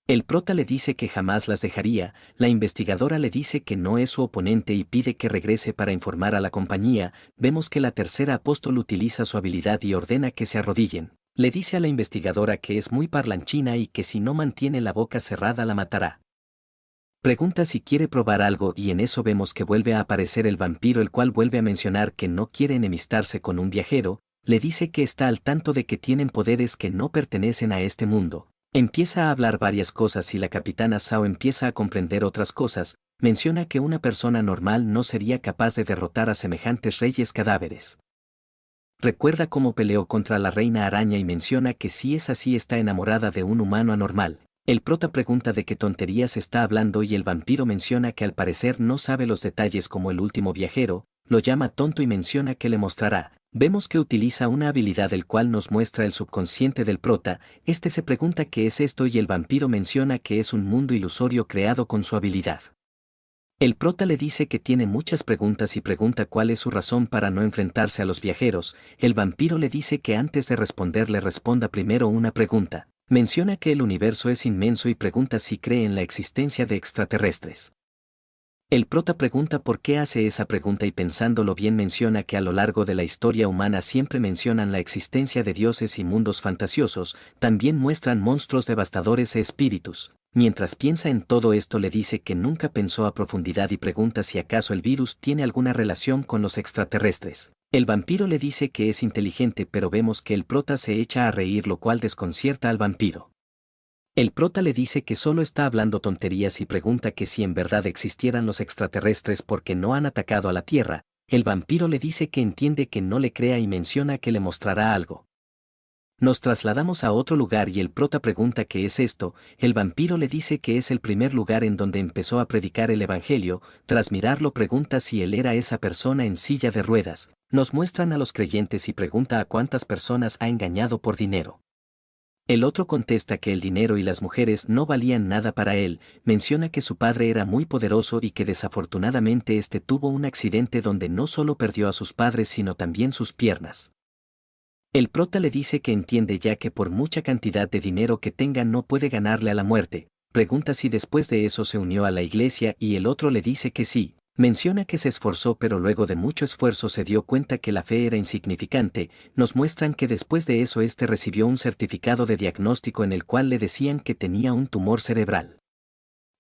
Speaker 1: El prota le dice que jamás las dejaría, la investigadora le dice que no es su oponente y pide que regrese para informar a la compañía. Vemos que la tercera apóstol utiliza su habilidad y ordena que se arrodillen. Le dice a la investigadora que es muy parlanchina y que si no mantiene la boca cerrada la matará. Pregunta si quiere probar algo y en eso vemos que vuelve a aparecer el vampiro el cual vuelve a mencionar que no quiere enemistarse con un viajero, le dice que está al tanto de que tienen poderes que no pertenecen a este mundo. Empieza a hablar varias cosas y la capitana Sao empieza a comprender otras cosas, menciona que una persona normal no sería capaz de derrotar a semejantes reyes cadáveres. Recuerda cómo peleó contra la reina araña y menciona que si es así está enamorada de un humano anormal. El prota pregunta de qué tonterías está hablando y el vampiro menciona que al parecer no sabe los detalles como el último viajero, lo llama tonto y menciona que le mostrará. Vemos que utiliza una habilidad el cual nos muestra el subconsciente del prota, este se pregunta qué es esto y el vampiro menciona que es un mundo ilusorio creado con su habilidad. El prota le dice que tiene muchas preguntas y pregunta cuál es su razón para no enfrentarse a los viajeros. El vampiro le dice que antes de responder le responda primero una pregunta. Menciona que el universo es inmenso y pregunta si cree en la existencia de extraterrestres. El prota pregunta por qué hace esa pregunta y pensándolo bien menciona que a lo largo de la historia humana siempre mencionan la existencia de dioses y mundos fantasiosos, también muestran monstruos devastadores e espíritus. Mientras piensa en todo esto le dice que nunca pensó a profundidad y pregunta si acaso el virus tiene alguna relación con los extraterrestres. El vampiro le dice que es inteligente pero vemos que el prota se echa a reír lo cual desconcierta al vampiro. El prota le dice que solo está hablando tonterías y pregunta que si en verdad existieran los extraterrestres porque no han atacado a la Tierra. El vampiro le dice que entiende que no le crea y menciona que le mostrará algo. Nos trasladamos a otro lugar y el prota pregunta qué es esto. El vampiro le dice que es el primer lugar en donde empezó a predicar el evangelio. Tras mirarlo pregunta si él era esa persona en silla de ruedas. Nos muestran a los creyentes y pregunta a cuántas personas ha engañado por dinero. El otro contesta que el dinero y las mujeres no valían nada para él, menciona que su padre era muy poderoso y que desafortunadamente este tuvo un accidente donde no solo perdió a sus padres sino también sus piernas. El prota le dice que entiende ya que por mucha cantidad de dinero que tenga no puede ganarle a la muerte, pregunta si después de eso se unió a la iglesia y el otro le dice que sí. Menciona que se esforzó pero luego de mucho esfuerzo se dio cuenta que la fe era insignificante. Nos muestran que después de eso este recibió un certificado de diagnóstico en el cual le decían que tenía un tumor cerebral.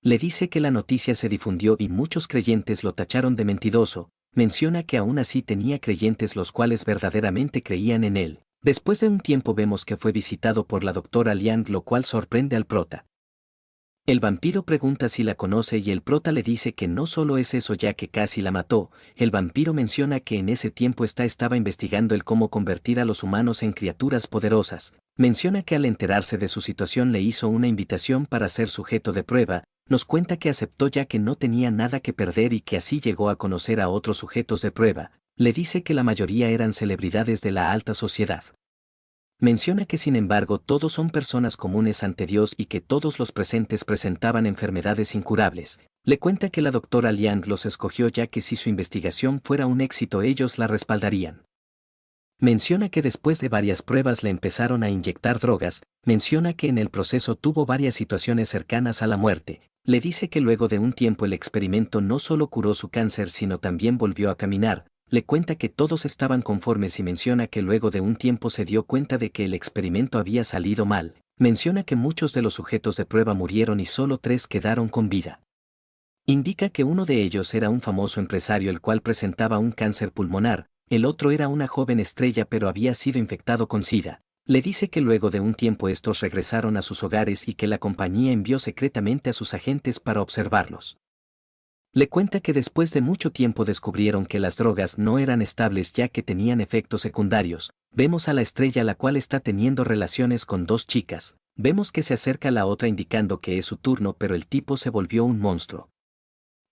Speaker 1: Le dice que la noticia se difundió y muchos creyentes lo tacharon de mentiroso. Menciona que aún así tenía creyentes los cuales verdaderamente creían en él. Después de un tiempo vemos que fue visitado por la doctora Liang lo cual sorprende al prota. El vampiro pregunta si la conoce y el prota le dice que no solo es eso ya que casi la mató. El vampiro menciona que en ese tiempo estaba investigando el cómo convertir a los humanos en criaturas poderosas. Menciona que al enterarse de su situación le hizo una invitación para ser sujeto de prueba. Nos cuenta que aceptó ya que no tenía nada que perder y que así llegó a conocer a otros sujetos de prueba. Le dice que la mayoría eran celebridades de la alta sociedad. Menciona que sin embargo todos son personas comunes ante Dios y que todos los presentes presentaban enfermedades incurables. Le cuenta que la doctora Liang los escogió ya que si su investigación fuera un éxito ellos la respaldarían. Menciona que después de varias pruebas le empezaron a inyectar drogas. Menciona que en el proceso tuvo varias situaciones cercanas a la muerte. Le dice que luego de un tiempo el experimento no solo curó su cáncer sino también volvió a caminar. Le cuenta que todos estaban conformes y menciona que luego de un tiempo se dio cuenta de que el experimento había salido mal. Menciona que muchos de los sujetos de prueba murieron y solo 3 quedaron con vida. Indica que uno de ellos era un famoso empresario el cual presentaba un cáncer pulmonar, el otro era una joven estrella pero había sido infectado con SIDA. Le dice que luego de un tiempo estos regresaron a sus hogares y que la compañía envió secretamente a sus agentes para observarlos. Le cuenta que después de mucho tiempo descubrieron que las drogas no eran estables ya que tenían efectos secundarios. Vemos a la estrella la cual está teniendo relaciones con 2 chicas. Vemos que se acerca la otra indicando que es su turno pero el tipo se volvió un monstruo.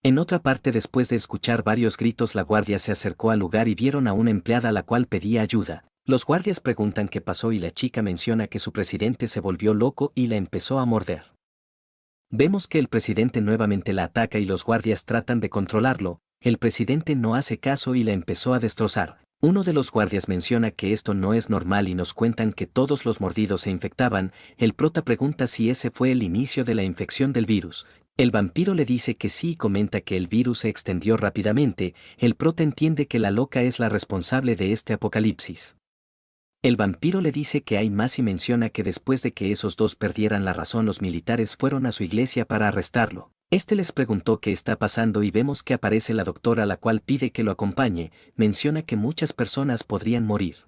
Speaker 1: En otra parte después de escuchar varios gritos la guardia se acercó al lugar y vieron a una empleada la cual pedía ayuda. Los guardias preguntan qué pasó y la chica menciona que su presidente se volvió loco y la empezó a morder. Vemos que el presidente nuevamente la ataca y los guardias tratan de controlarlo. El presidente no hace caso y la empezó a destrozar. Uno de los guardias menciona que esto no es normal y nos cuentan que todos los mordidos se infectaban. El prota pregunta si ese fue el inicio de la infección del virus. El vampiro le dice que sí y comenta que el virus se extendió rápidamente. El prota entiende que la loca es la responsable de este apocalipsis. El vampiro le dice que hay más y menciona que después de que esos 2 perdieran la razón los militares fueron a su iglesia para arrestarlo. Este les preguntó qué está pasando y vemos que aparece la doctora la cual pide que lo acompañe. Menciona que muchas personas podrían morir.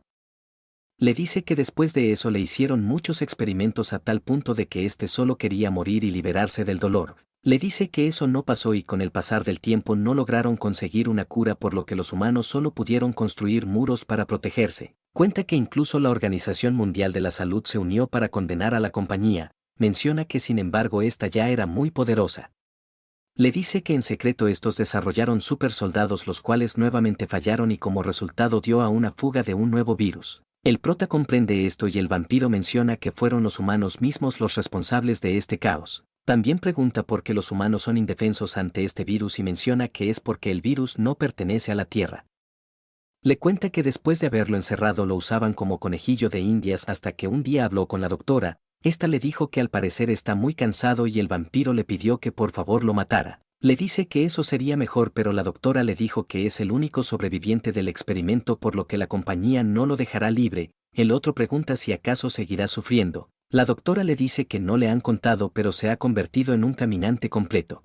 Speaker 1: Le dice que después de eso le hicieron muchos experimentos a tal punto de que éste solo quería morir y liberarse del dolor. Le dice que eso no pasó y con el pasar del tiempo no lograron conseguir una cura por lo que los humanos solo pudieron construir muros para protegerse. Cuenta que incluso la Organización Mundial de la Salud se unió para condenar a la compañía. Menciona que sin embargo esta ya era muy poderosa. Le dice que en secreto estos desarrollaron super soldados los cuales nuevamente fallaron y como resultado dio a una fuga de un nuevo virus. El prota comprende esto y el vampiro menciona que fueron los humanos mismos los responsables de este caos. También pregunta por qué los humanos son indefensos ante este virus y menciona que es porque el virus no pertenece a la Tierra. Le cuenta que después de haberlo encerrado lo usaban como conejillo de indias hasta que un día habló con la doctora. Esta le dijo que al parecer está muy cansado y el vampiro le pidió que por favor lo matara. Le dice que eso sería mejor pero la doctora le dijo que es el único sobreviviente del experimento por lo que la compañía no lo dejará libre. El otro pregunta si acaso seguirá sufriendo. La doctora le dice que no le han contado pero se ha convertido en un caminante completo.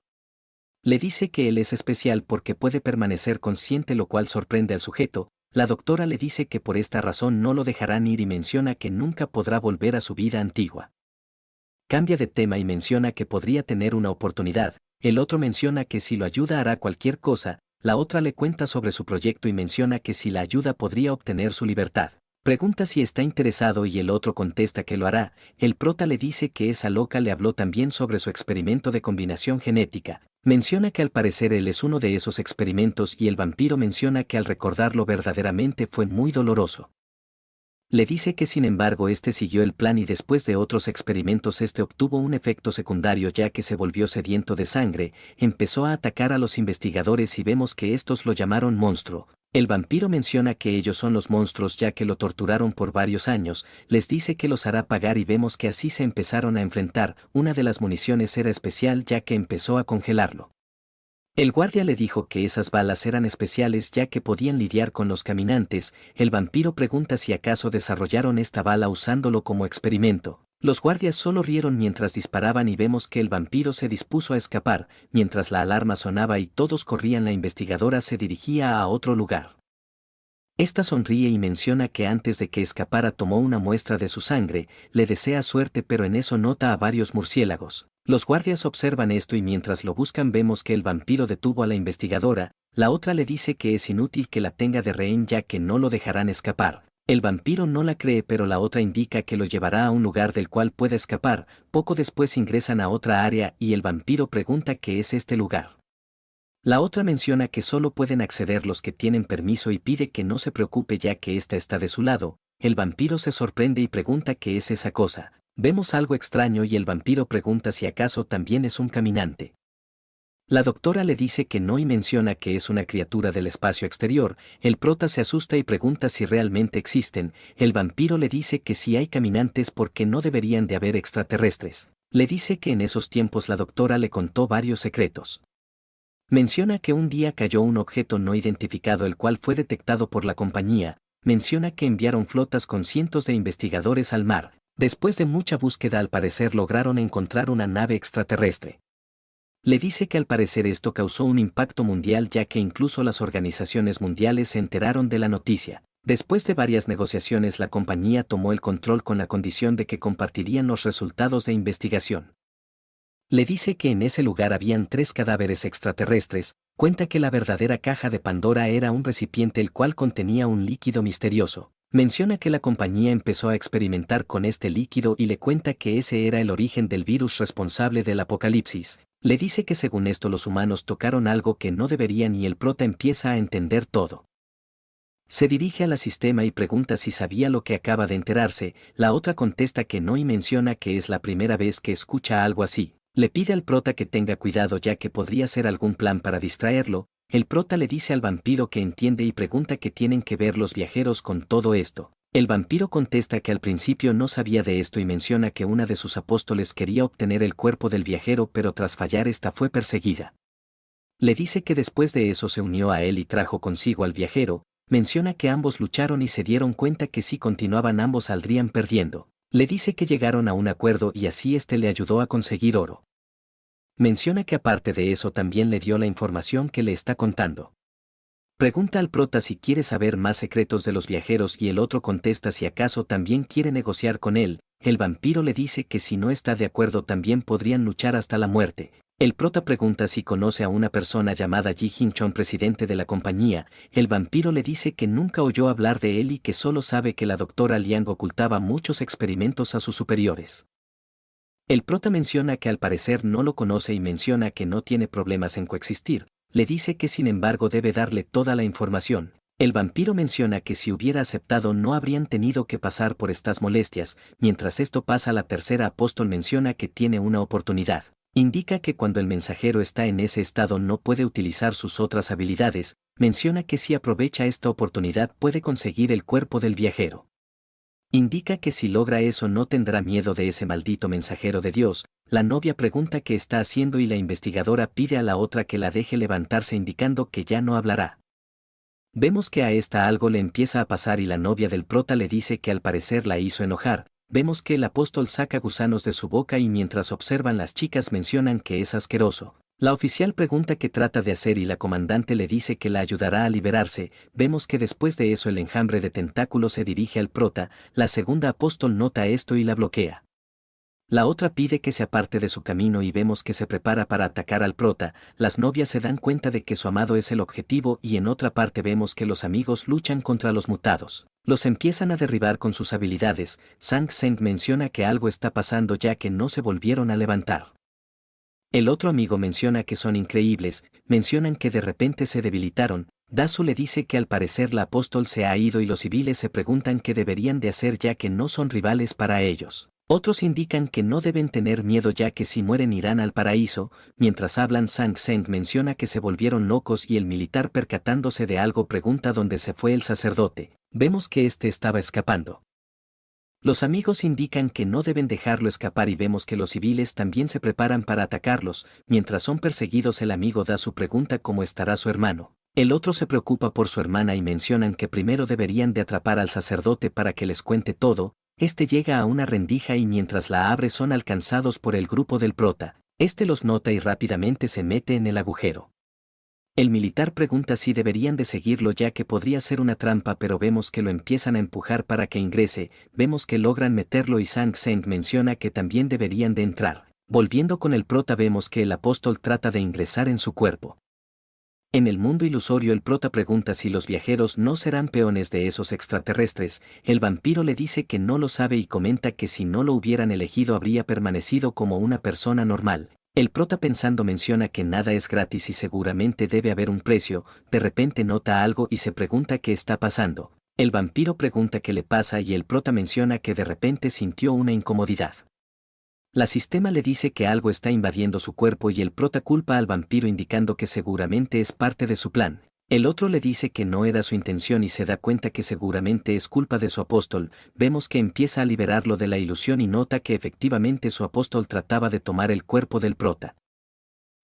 Speaker 1: Le dice que él es especial porque puede permanecer consciente lo cual sorprende al sujeto. La doctora le dice que por esta razón no lo dejarán ir y menciona que nunca podrá volver a su vida antigua. Cambia de tema y menciona que podría tener una oportunidad. El otro menciona que si lo ayuda hará cualquier cosa. La otra le cuenta sobre su proyecto y menciona que si la ayuda podría obtener su libertad. Pregunta si está interesado y el otro contesta que lo hará. El prota le dice que esa loca le habló también sobre su experimento de combinación genética. Menciona que al parecer él es uno de esos experimentos y el vampiro menciona que al recordarlo verdaderamente fue muy doloroso. Le dice que sin embargo este siguió el plan y después de otros experimentos este obtuvo un efecto secundario ya que se volvió sediento de sangre, empezó a atacar a los investigadores y vemos que estos lo llamaron monstruo. El vampiro menciona que ellos son los monstruos ya que lo torturaron por varios años, les dice que los hará pagar y vemos que así se empezaron a enfrentar. Una de las municiones era especial ya que empezó a congelarlo. El guardia le dijo que esas balas eran especiales ya que podían lidiar con los caminantes. El vampiro pregunta si acaso desarrollaron esta bala usándolo como experimento. Los guardias solo rieron mientras disparaban y vemos que el vampiro se dispuso a escapar. Mientras la alarma sonaba y todos corrían la investigadora se dirigía a otro lugar. Esta sonríe y menciona que antes de que escapara tomó una muestra de su sangre, le desea suerte pero en eso nota a varios murciélagos. Los guardias observan esto y mientras lo buscan vemos que el vampiro detuvo a la investigadora, la otra le dice que es inútil que la tenga de rehén ya que no lo dejarán escapar. El vampiro no la cree pero la otra indica que lo llevará a un lugar del cual puede escapar, poco después ingresan a otra área y el vampiro pregunta qué es este lugar. La otra menciona que solo pueden acceder los que tienen permiso y pide que no se preocupe ya que ésta está de su lado. El vampiro se sorprende y pregunta qué es esa cosa. Vemos algo extraño y el vampiro pregunta si acaso también es un caminante. La doctora le dice que no y menciona que es una criatura del espacio exterior. El prota se asusta y pregunta si realmente existen. El vampiro le dice que si hay caminantes porque no deberían de haber extraterrestres. Le dice que en esos tiempos la doctora le contó varios secretos. Menciona que un día cayó un objeto no identificado el cual fue detectado por la compañía. Menciona que enviaron flotas con cientos de investigadores al mar. Después de mucha búsqueda al parecer lograron encontrar una nave extraterrestre. Le dice que al parecer esto causó un impacto mundial ya que incluso las organizaciones mundiales se enteraron de la noticia. Después de varias negociaciones la compañía tomó el control con la condición de que compartirían los resultados de investigación. Le dice que en ese lugar habían 3 cadáveres extraterrestres, cuenta que la verdadera caja de Pandora era un recipiente el cual contenía un líquido misterioso. Menciona que la compañía empezó a experimentar con este líquido y le cuenta que ese era el origen del virus responsable del apocalipsis. Le dice que según esto los humanos tocaron algo que no deberían y el prota empieza a entender todo. Se dirige al sistema y pregunta si sabía lo que acaba de enterarse, la otra contesta que no y menciona que es la primera vez que escucha algo así. Le pide al prota que tenga cuidado ya que podría ser algún plan para distraerlo. El prota le dice al vampiro que entiende y pregunta qué tienen que ver los viajeros con todo esto. El vampiro contesta que al principio no sabía de esto y menciona que una de sus apóstoles quería obtener el cuerpo del viajero pero tras fallar esta fue perseguida. Le dice que después de eso se unió a él y trajo consigo al viajero. Menciona que ambos lucharon y se dieron cuenta que si continuaban ambos saldrían perdiendo. Le dice que llegaron a un acuerdo y así este le ayudó a conseguir oro. Menciona que aparte de eso también le dio la información que le está contando. Pregunta al prota si quiere saber más secretos de los viajeros y el otro contesta si acaso también quiere negociar con él. El vampiro le dice que si no está de acuerdo también podrían luchar hasta la muerte. El prota pregunta si conoce a una persona llamada Ji Hin-chon, presidente de la compañía. El vampiro le dice que nunca oyó hablar de él y que solo sabe que la doctora Liang ocultaba muchos experimentos a sus superiores. El prota menciona que al parecer no lo conoce y menciona que no tiene problemas en coexistir. Le dice que sin embargo debe darle toda la información. El vampiro menciona que si hubiera aceptado no habrían tenido que pasar por estas molestias. Mientras esto pasa, la tercera apóstol menciona que tiene una oportunidad. Indica que cuando el mensajero está en ese estado no puede utilizar sus otras habilidades. Menciona que si aprovecha esta oportunidad puede conseguir el cuerpo del viajero. Indica que si logra eso no tendrá miedo de ese maldito mensajero de Dios. La novia pregunta qué está haciendo y la investigadora pide a la otra que la deje levantarse indicando que ya no hablará. Vemos que a esta algo le empieza a pasar y la novia del prota le dice que al parecer la hizo enojar. Vemos que el apóstol saca gusanos de su boca y mientras observan las chicas mencionan que es asqueroso. La oficial pregunta qué trata de hacer y la comandante le dice que la ayudará a liberarse. Vemos que después de eso el enjambre de tentáculos se dirige al prota. La segunda apóstol nota esto y la bloquea. La otra pide que se aparte de su camino y vemos que se prepara para atacar al prota. Las novias se dan cuenta de que su amado es el objetivo y en otra parte vemos que los amigos luchan contra los mutados. Los empiezan a derribar con sus habilidades. Sang Seng menciona que algo está pasando ya que no se volvieron a levantar. El otro amigo menciona que son increíbles, mencionan que de repente se debilitaron. Dasu le dice que al parecer la apóstol se ha ido y los civiles se preguntan qué deberían de hacer ya que no son rivales para ellos. Otros indican que no deben tener miedo ya que si mueren irán al paraíso. Mientras hablan, Sang Seng menciona que se volvieron locos y el militar, percatándose de algo, pregunta dónde se fue el sacerdote. Vemos que este estaba escapando. Los amigos indican que no deben dejarlo escapar y vemos que los civiles también se preparan para atacarlos. Mientras son perseguidos, el amigo da su pregunta cómo estará su hermano. El otro se preocupa por su hermana y mencionan que primero deberían de atrapar al sacerdote para que les cuente todo. Este llega a una rendija y mientras la abre son alcanzados por el grupo del prota. Este los nota y rápidamente se mete en el agujero. El militar pregunta si deberían de seguirlo ya que podría ser una trampa, pero vemos que lo empiezan a empujar para que ingrese. Vemos que logran meterlo y Sang Seng menciona que también deberían de entrar. Volviendo con el prota vemos que el apóstol trata de ingresar en su cuerpo. En el mundo ilusorio el prota pregunta si los viajeros no serán peones de esos extraterrestres, el vampiro le dice que no lo sabe y comenta que si no lo hubieran elegido habría permanecido como una persona normal. El prota pensando menciona que nada es gratis y seguramente debe haber un precio, de repente nota algo y se pregunta qué está pasando. El vampiro pregunta qué le pasa y el prota menciona que de repente sintió una incomodidad. La sistema le dice que algo está invadiendo su cuerpo y el prota culpa al vampiro indicando que seguramente es parte de su plan. El otro le dice que no era su intención y se da cuenta que seguramente es culpa de su apóstol. Vemos que empieza a liberarlo de la ilusión y nota que efectivamente su apóstol trataba de tomar el cuerpo del prota.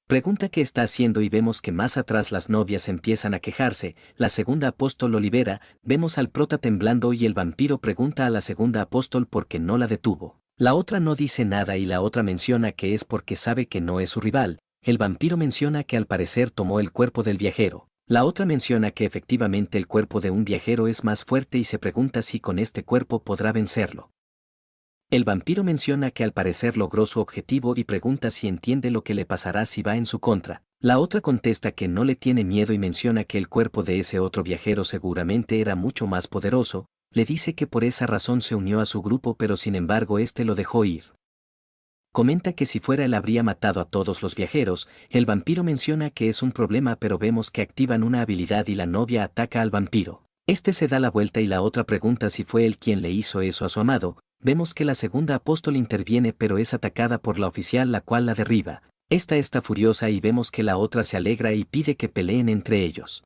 Speaker 1: Pregunta qué está haciendo y vemos que más atrás las novias empiezan a quejarse, la segunda apóstol lo libera, vemos al prota temblando y el vampiro pregunta a la segunda apóstol por qué no la detuvo. La otra no dice nada y la otra menciona que es porque sabe que no es su rival. El vampiro menciona que al parecer tomó el cuerpo del viajero. La otra menciona que efectivamente el cuerpo de un viajero es más fuerte y se pregunta si con este cuerpo podrá vencerlo. El vampiro menciona que al parecer logró su objetivo y pregunta si entiende lo que le pasará si va en su contra. La otra contesta que no le tiene miedo y menciona que el cuerpo de ese otro viajero seguramente era mucho más poderoso. Le dice que por esa razón se unió a su grupo pero sin embargo este lo dejó ir. Comenta que si fuera él habría matado a todos los viajeros, el vampiro menciona que es un problema pero vemos que activan una habilidad y la novia ataca al vampiro. Este se da la vuelta y la otra pregunta si fue él quien le hizo eso a su amado, vemos que la segunda apóstol interviene pero es atacada por la oficial la cual la derriba. Esta está furiosa y vemos que la otra se alegra y pide que peleen entre ellos.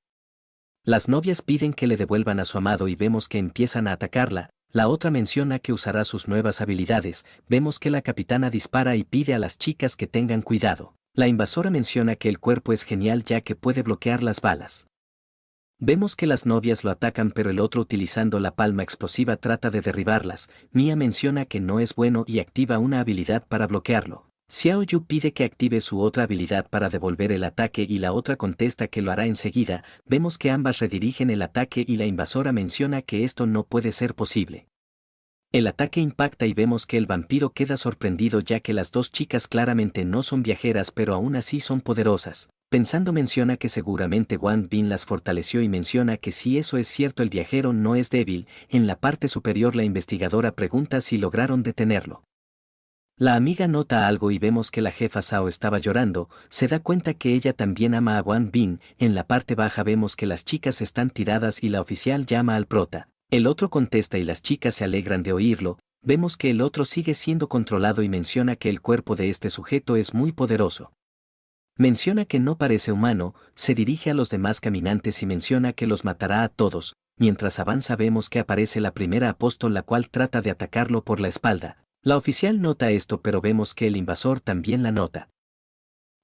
Speaker 1: Las novias piden que le devuelvan a su amado y vemos que empiezan a atacarla, la otra menciona que usará sus nuevas habilidades, vemos que la capitana dispara y pide a las chicas que tengan cuidado. La invasora menciona que el cuerpo es genial ya que puede bloquear las balas. Vemos que las novias lo atacan pero el otro utilizando la palma explosiva trata de derribarlas, Mia menciona que no es bueno y activa una habilidad para bloquearlo. Xiao Yu pide que active su otra habilidad para devolver el ataque y la otra contesta que lo hará enseguida, vemos que ambas redirigen el ataque y la invasora menciona que esto no puede ser posible. El ataque impacta y vemos que el vampiro queda sorprendido ya que las dos chicas claramente no son viajeras pero aún así son poderosas. Pensando menciona que seguramente Wang Bin las fortaleció y menciona que si eso es cierto el viajero no es débil. En la parte superior la investigadora pregunta si lograron detenerlo. La amiga nota algo y vemos que la jefa Sao estaba llorando, se da cuenta que ella también ama a Wang Bin. En la parte baja vemos que las chicas están tiradas y la oficial llama al prota. El otro contesta y las chicas se alegran de oírlo, vemos que el otro sigue siendo controlado y menciona que el cuerpo de este sujeto es muy poderoso. Menciona que no parece humano, se dirige a los demás caminantes y menciona que los matará a todos. Mientras avanza vemos que aparece la primera apóstol la cual trata de atacarlo por la espalda. La oficial nota esto pero vemos que el invasor también la nota.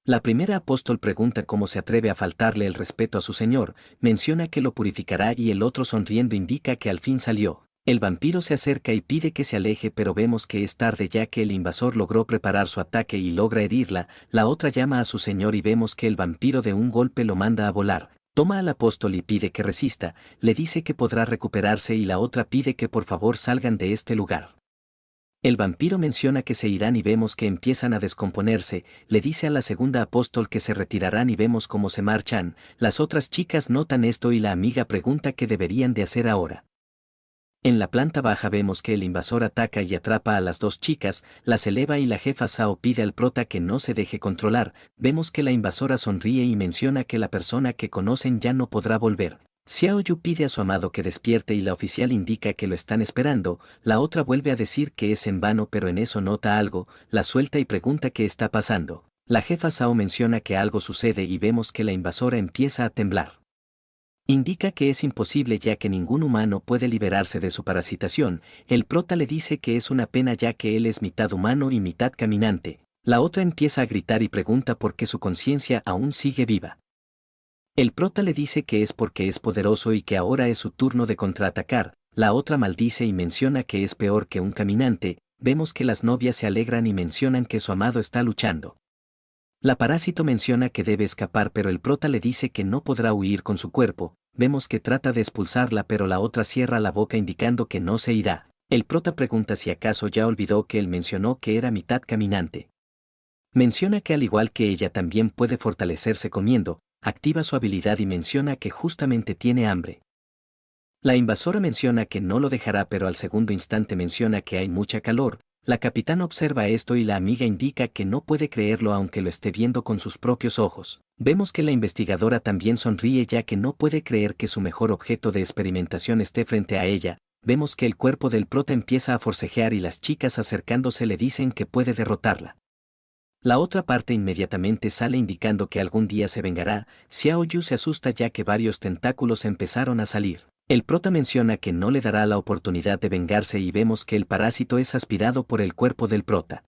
Speaker 1: La primera apóstol pregunta cómo se atreve a faltarle el respeto a su señor, menciona que lo purificará y el otro sonriendo indica que al fin salió. El vampiro se acerca y pide que se aleje pero vemos que es tarde ya que el invasor logró preparar su ataque y logra herirla, la otra llama a su señor y vemos que el vampiro de un golpe lo manda a volar. Toma al apóstol y pide que resista, le dice que podrá recuperarse y la otra pide que por favor salgan de este lugar. El vampiro menciona que se irán y vemos que empiezan a descomponerse, le dice a la segunda apóstol que se retirarán y vemos cómo se marchan, las otras chicas notan esto y la amiga pregunta qué deberían de hacer ahora. En la planta baja vemos que el invasor ataca y atrapa a las dos chicas, las eleva y la jefa Sao pide al prota que no se deje controlar, vemos que la invasora sonríe y menciona que la persona que conocen ya no podrá volver. Xiao Yu pide a su amado que despierte y la oficial indica que lo están esperando, la otra vuelve a decir que es en vano pero en eso nota algo, la suelta y pregunta qué está pasando. La jefa Sao menciona que algo sucede y vemos que la invasora empieza a temblar. Indica que es imposible ya que ningún humano puede liberarse de su parasitación, el prota le dice que es una pena ya que él es mitad humano y mitad caminante, la otra empieza a gritar y pregunta por qué su conciencia aún sigue viva. El prota le dice que es porque es poderoso y que ahora es su turno de contraatacar, la otra maldice y menciona que es peor que un caminante, vemos que las novias se alegran y mencionan que su amado está luchando. La parásito menciona que debe escapar pero el prota le dice que no podrá huir con su cuerpo, vemos que trata de expulsarla pero la otra cierra la boca indicando que no se irá. El prota pregunta si acaso ya olvidó que él mencionó que era mitad caminante. Menciona que al igual que ella también puede fortalecerse comiendo, activa su habilidad y menciona que justamente tiene hambre. La invasora menciona que no lo dejará, pero al segundo instante menciona que hay mucha calor. La capitana observa esto y la amiga indica que no puede creerlo aunque lo esté viendo con sus propios ojos. Vemos que la investigadora también sonríe ya que no puede creer que su mejor objeto de experimentación esté frente a ella. Vemos que el cuerpo del prota empieza a forcejear y las chicas acercándose le dicen que puede derrotarla. La otra parte inmediatamente sale indicando que algún día se vengará. Xiao Yu se asusta ya que varios tentáculos empezaron a salir. El prota menciona que no le dará la oportunidad de vengarse y vemos que el parásito es aspirado por el cuerpo del prota.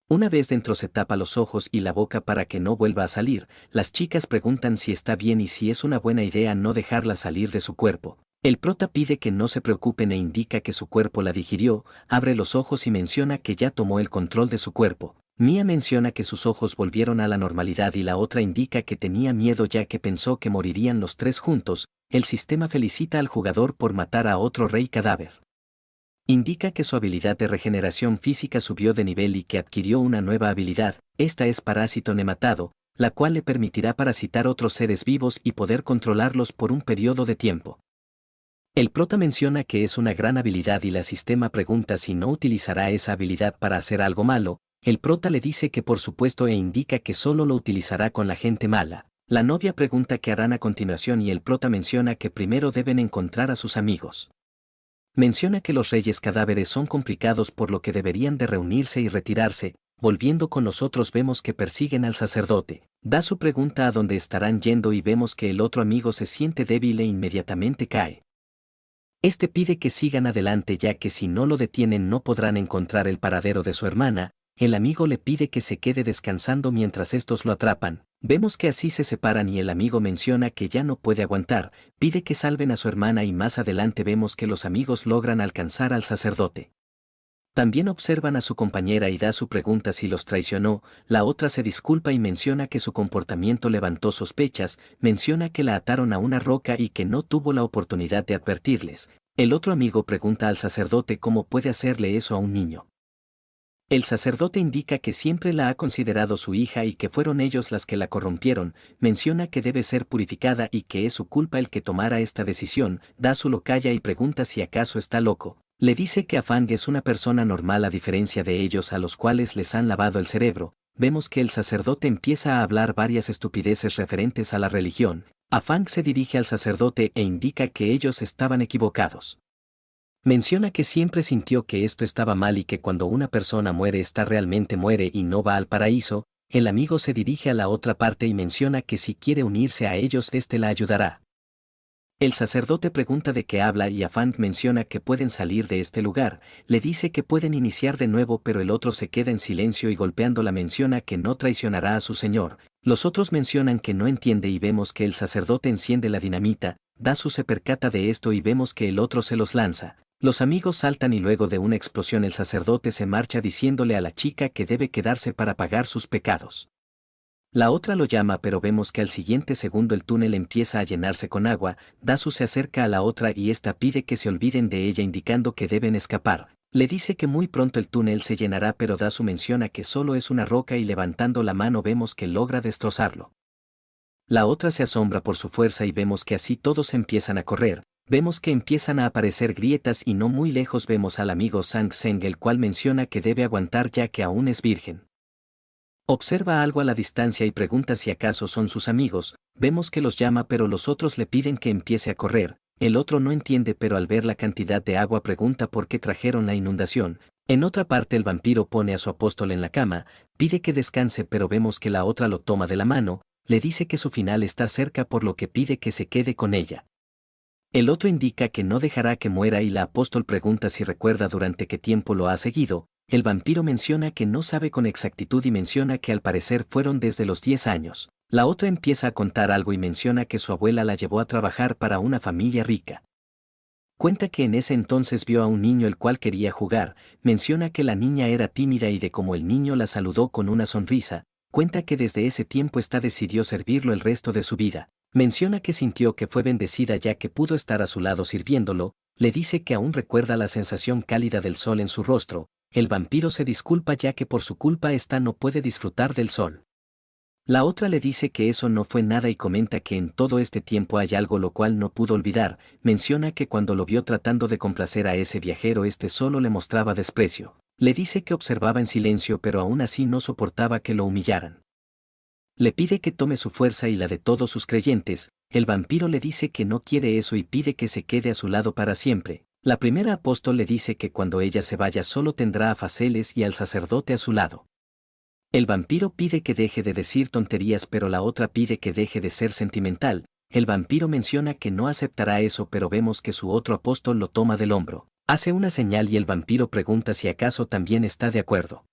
Speaker 1: Una vez dentro se tapa los ojos y la boca para que no vuelva a salir. Las chicas preguntan si está bien y si es una buena idea no dejarla salir de su cuerpo. El prota pide que no se preocupen e indica que su cuerpo la digirió, abre los ojos y menciona que ya tomó el control de su cuerpo. Mia menciona que sus ojos volvieron a la normalidad y la otra indica que tenía miedo ya que pensó que morirían los tres juntos. El sistema felicita al jugador por matar a otro rey cadáver. Indica que su habilidad de regeneración física subió de nivel y que adquirió una nueva habilidad, esta es Parásito Nematado, la cual le permitirá parasitar otros seres vivos y poder controlarlos por un periodo de tiempo. El prota menciona que es una gran habilidad y la sistema pregunta si no utilizará esa habilidad para hacer algo malo. El prota le dice que por supuesto e indica que solo lo utilizará con la gente mala. La novia pregunta qué harán a continuación y el prota menciona que primero deben encontrar a sus amigos. Menciona que los reyes cadáveres son complicados por lo que deberían de reunirse y retirarse. Volviendo con nosotros vemos que persiguen al sacerdote. Da su pregunta a dónde estarán yendo y vemos que el otro amigo se siente débil e inmediatamente cae. Este pide que sigan adelante ya que si no lo detienen no podrán encontrar el paradero de su hermana. El amigo le pide que se quede descansando mientras estos lo atrapan. Vemos que así se separan y el amigo menciona que ya no puede aguantar, pide que salven a su hermana y más adelante vemos que los amigos logran alcanzar al sacerdote. También observan a su compañera y da su pregunta si los traicionó. La otra se disculpa y menciona que su comportamiento levantó sospechas, menciona que la ataron a una roca y que no tuvo la oportunidad de advertirles. El otro amigo pregunta al sacerdote cómo puede hacerle eso a un niño. El sacerdote indica que siempre la ha considerado su hija y que fueron ellos las que la corrompieron, menciona que debe ser purificada y que es su culpa el que tomara esta decisión, Dasu lo calla y pregunta si acaso está loco. Le dice que Afang es una persona normal a diferencia de ellos a los cuales les han lavado el cerebro. Vemos que el sacerdote empieza a hablar varias estupideces referentes a la religión. Afang se dirige al sacerdote e indica que ellos estaban equivocados. Menciona que siempre sintió que esto estaba mal y que cuando una persona muere esta realmente muere y no va al paraíso. El amigo se dirige a la otra parte y menciona que si quiere unirse a ellos este la ayudará. El sacerdote pregunta de qué habla y Afang menciona que pueden salir de este lugar, le dice que pueden iniciar de nuevo pero el otro se queda en silencio y golpeándola menciona que no traicionará a su señor. Los otros mencionan que no entiende y vemos que el sacerdote enciende la dinamita, Dasu se percata de esto y vemos que el otro se los lanza. Los amigos saltan y luego de una explosión el sacerdote se marcha diciéndole a la chica que debe quedarse para pagar sus pecados. La otra lo llama pero vemos que al siguiente segundo el túnel empieza a llenarse con agua, Dasu se acerca a la otra y esta pide que se olviden de ella indicando que deben escapar. Le dice que muy pronto el túnel se llenará pero Dasu menciona que solo es una roca y levantando la mano vemos que logra destrozarlo. La otra se asombra por su fuerza y vemos que así todos empiezan a correr. Vemos que empiezan a aparecer grietas y no muy lejos vemos al amigo Sang Seng el cual menciona que debe aguantar ya que aún es virgen. Observa algo a la distancia y pregunta si acaso son sus amigos, vemos que los llama pero los otros le piden que empiece a correr, el otro no entiende pero al ver la cantidad de agua pregunta por qué trajeron la inundación. En otra parte el vampiro pone a su apóstol en la cama, pide que descanse pero vemos que la otra lo toma de la mano, le dice que su final está cerca por lo que pide que se quede con ella. El otro indica que no dejará que muera y la apóstol pregunta si recuerda durante qué tiempo lo ha seguido. El vampiro menciona que no sabe con exactitud y menciona que al parecer fueron desde los 10 años. La otra empieza a contar algo y menciona que su abuela la llevó a trabajar para una familia rica. Cuenta que en ese entonces vio a un niño el cual quería jugar, menciona que la niña era tímida y de cómo el niño la saludó con una sonrisa. Cuenta que desde ese tiempo decidió servirlo el resto de su vida. Menciona que sintió que fue bendecida ya que pudo estar a su lado sirviéndolo, le dice que aún recuerda la sensación cálida del sol en su rostro. el vampiro se disculpa ya que por su culpa ésta no puede disfrutar del sol. La otra le dice que eso no fue nada y comenta que en todo este tiempo hay algo lo cual no pudo olvidar. Menciona que cuando lo vio tratando de complacer a ese viajero este solo le mostraba desprecio. Le dice que observaba en silencio pero aún así no soportaba que lo humillaran. Le pide que tome su fuerza y la de todos sus creyentes. El vampiro le dice que no quiere eso y pide que se quede a su lado para siempre. La primera apóstol le dice que cuando ella se vaya solo tendrá a Faceles y al sacerdote a su lado. El vampiro pide que deje de decir tonterías pero la otra pide que deje de ser sentimental. El vampiro menciona que no aceptará eso pero vemos que su otro apóstol lo toma del hombro. Hace una señal y el vampiro pregunta si acaso también está de acuerdo.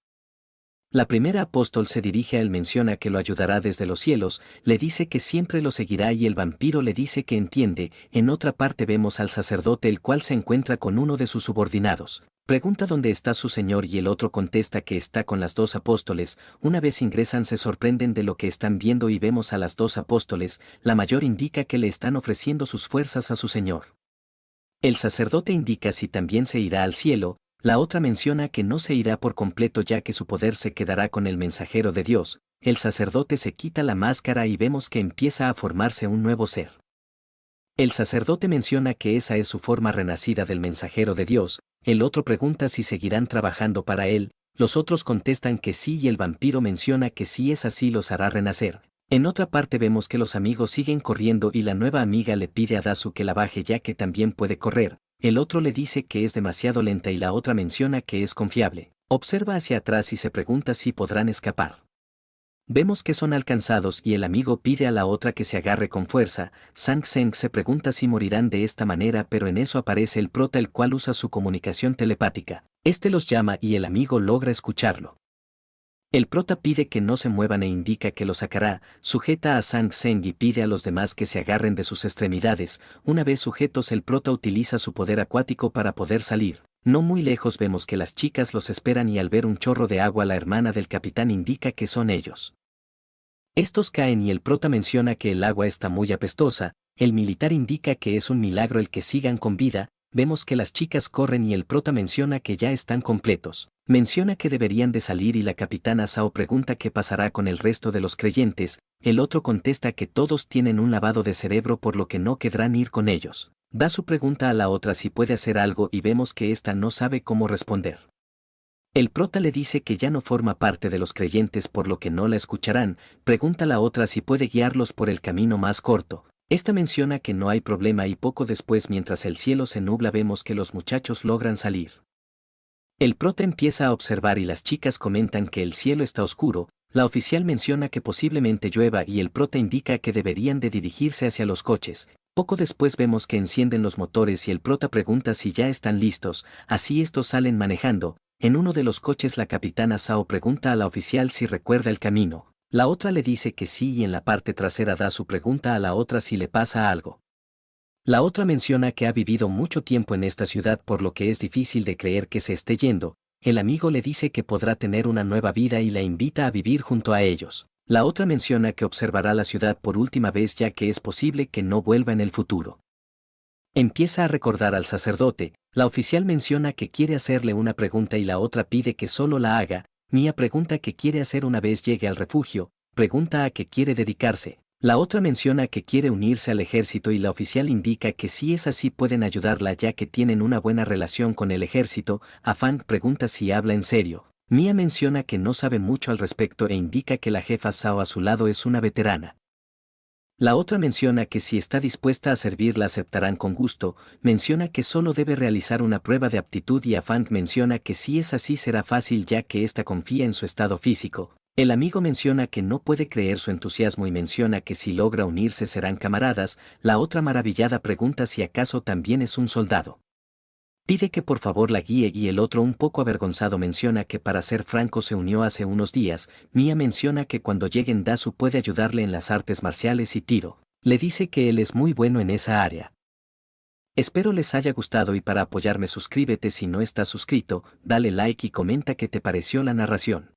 Speaker 1: La primera apóstol se dirige a él, menciona que lo ayudará desde los cielos, le dice que siempre lo seguirá y el vampiro le dice que entiende. En otra parte vemos al sacerdote el cual se encuentra con uno de sus subordinados. Pregunta dónde está su señor y el otro contesta que está con las dos apóstoles. Una vez ingresan se sorprenden de lo que están viendo y vemos a las dos apóstoles. La mayor indica que le están ofreciendo sus fuerzas a su señor. El sacerdote indica si también se irá al cielo. La otra menciona que no se irá por completo ya que su poder se quedará con el mensajero de Dios. El sacerdote se quita la máscara y vemos que empieza a formarse un nuevo ser. El sacerdote menciona que esa es su forma renacida del mensajero de Dios. El otro pregunta si seguirán trabajando para él. Los otros contestan que sí y el vampiro menciona que si es así los hará renacer. En otra parte vemos que los amigos siguen corriendo y la nueva amiga le pide a Dasu que la baje ya que también puede correr. El otro le dice que es demasiado lenta y la otra menciona que es confiable. Observa hacia atrás y se pregunta si podrán escapar. Vemos que son alcanzados y el amigo pide a la otra que se agarre con fuerza. Sang Seng se pregunta si morirán de esta manera pero en eso aparece el prota el cual usa su comunicación telepática. Este los llama y el amigo logra escucharlo. El prota pide que no se muevan e indica que lo sacará, sujeta a Sang Seng y pide a los demás que se agarren de sus extremidades. Una vez sujetos el prota utiliza su poder acuático para poder salir. No muy lejos vemos que las chicas los esperan y al ver un chorro de agua la hermana del capitán indica que son ellos. Estos caen y el prota menciona que el agua está muy apestosa. El militar indica que es un milagro el que sigan con vida. Vemos que las chicas corren y el prota menciona que ya están completos. Menciona que deberían de salir y la capitana Sao pregunta qué pasará con el resto de los creyentes. El otro contesta que todos tienen un lavado de cerebro por lo que no querrán ir con ellos. Da su pregunta a la otra si puede hacer algo y vemos que ésta no sabe cómo responder. El prota le dice que ya no forma parte de los creyentes por lo que no la escucharán. Pregunta a la otra si puede guiarlos por el camino más corto. Esta menciona que no hay problema y poco después mientras el cielo se nubla vemos que los muchachos logran salir. El prota empieza a observar y las chicas comentan que el cielo está oscuro. La oficial menciona que posiblemente llueva y el prota indica que deberían de dirigirse hacia los coches. Poco después vemos que encienden los motores y el prota pregunta si ya están listos, así estos salen manejando. En uno de los coches la capitana Sao pregunta a la oficial si recuerda el camino. La otra le dice que sí y en la parte trasera da su pregunta a la otra si le pasa algo. La otra menciona que ha vivido mucho tiempo en esta ciudad por lo que es difícil de creer que se esté yendo. El amigo le dice que podrá tener una nueva vida y la invita a vivir junto a ellos. La otra menciona que observará la ciudad por última vez ya que es posible que no vuelva en el futuro. Empieza a recordar al sacerdote. La oficial menciona que quiere hacerle una pregunta y la otra pide que solo la haga. Mia pregunta qué quiere hacer una vez llegue al refugio, pregunta a qué quiere dedicarse. La otra menciona que quiere unirse al ejército y la oficial indica que si es así pueden ayudarla ya que tienen una buena relación con el ejército. A Fang pregunta si habla en serio. Mia menciona que no sabe mucho al respecto e indica que la jefa Sao a su lado es una veterana. La otra menciona que si está dispuesta a servir la aceptarán con gusto, menciona que solo debe realizar una prueba de aptitud y Afang menciona que si es así será fácil ya que ésta confía en su estado físico. El amigo menciona que no puede creer su entusiasmo y menciona que si logra unirse serán camaradas. La otra maravillada pregunta si acaso también es un soldado. Pide que por favor la guíe y el otro un poco avergonzado menciona que para ser franco se unió hace unos días. Mia menciona que cuando lleguen Dasu puede ayudarle en las artes marciales y tiro. Le dice que él es muy bueno en esa área. Espero les haya gustado y para apoyarme suscríbete si no estás suscrito, dale like y comenta qué te pareció la narración.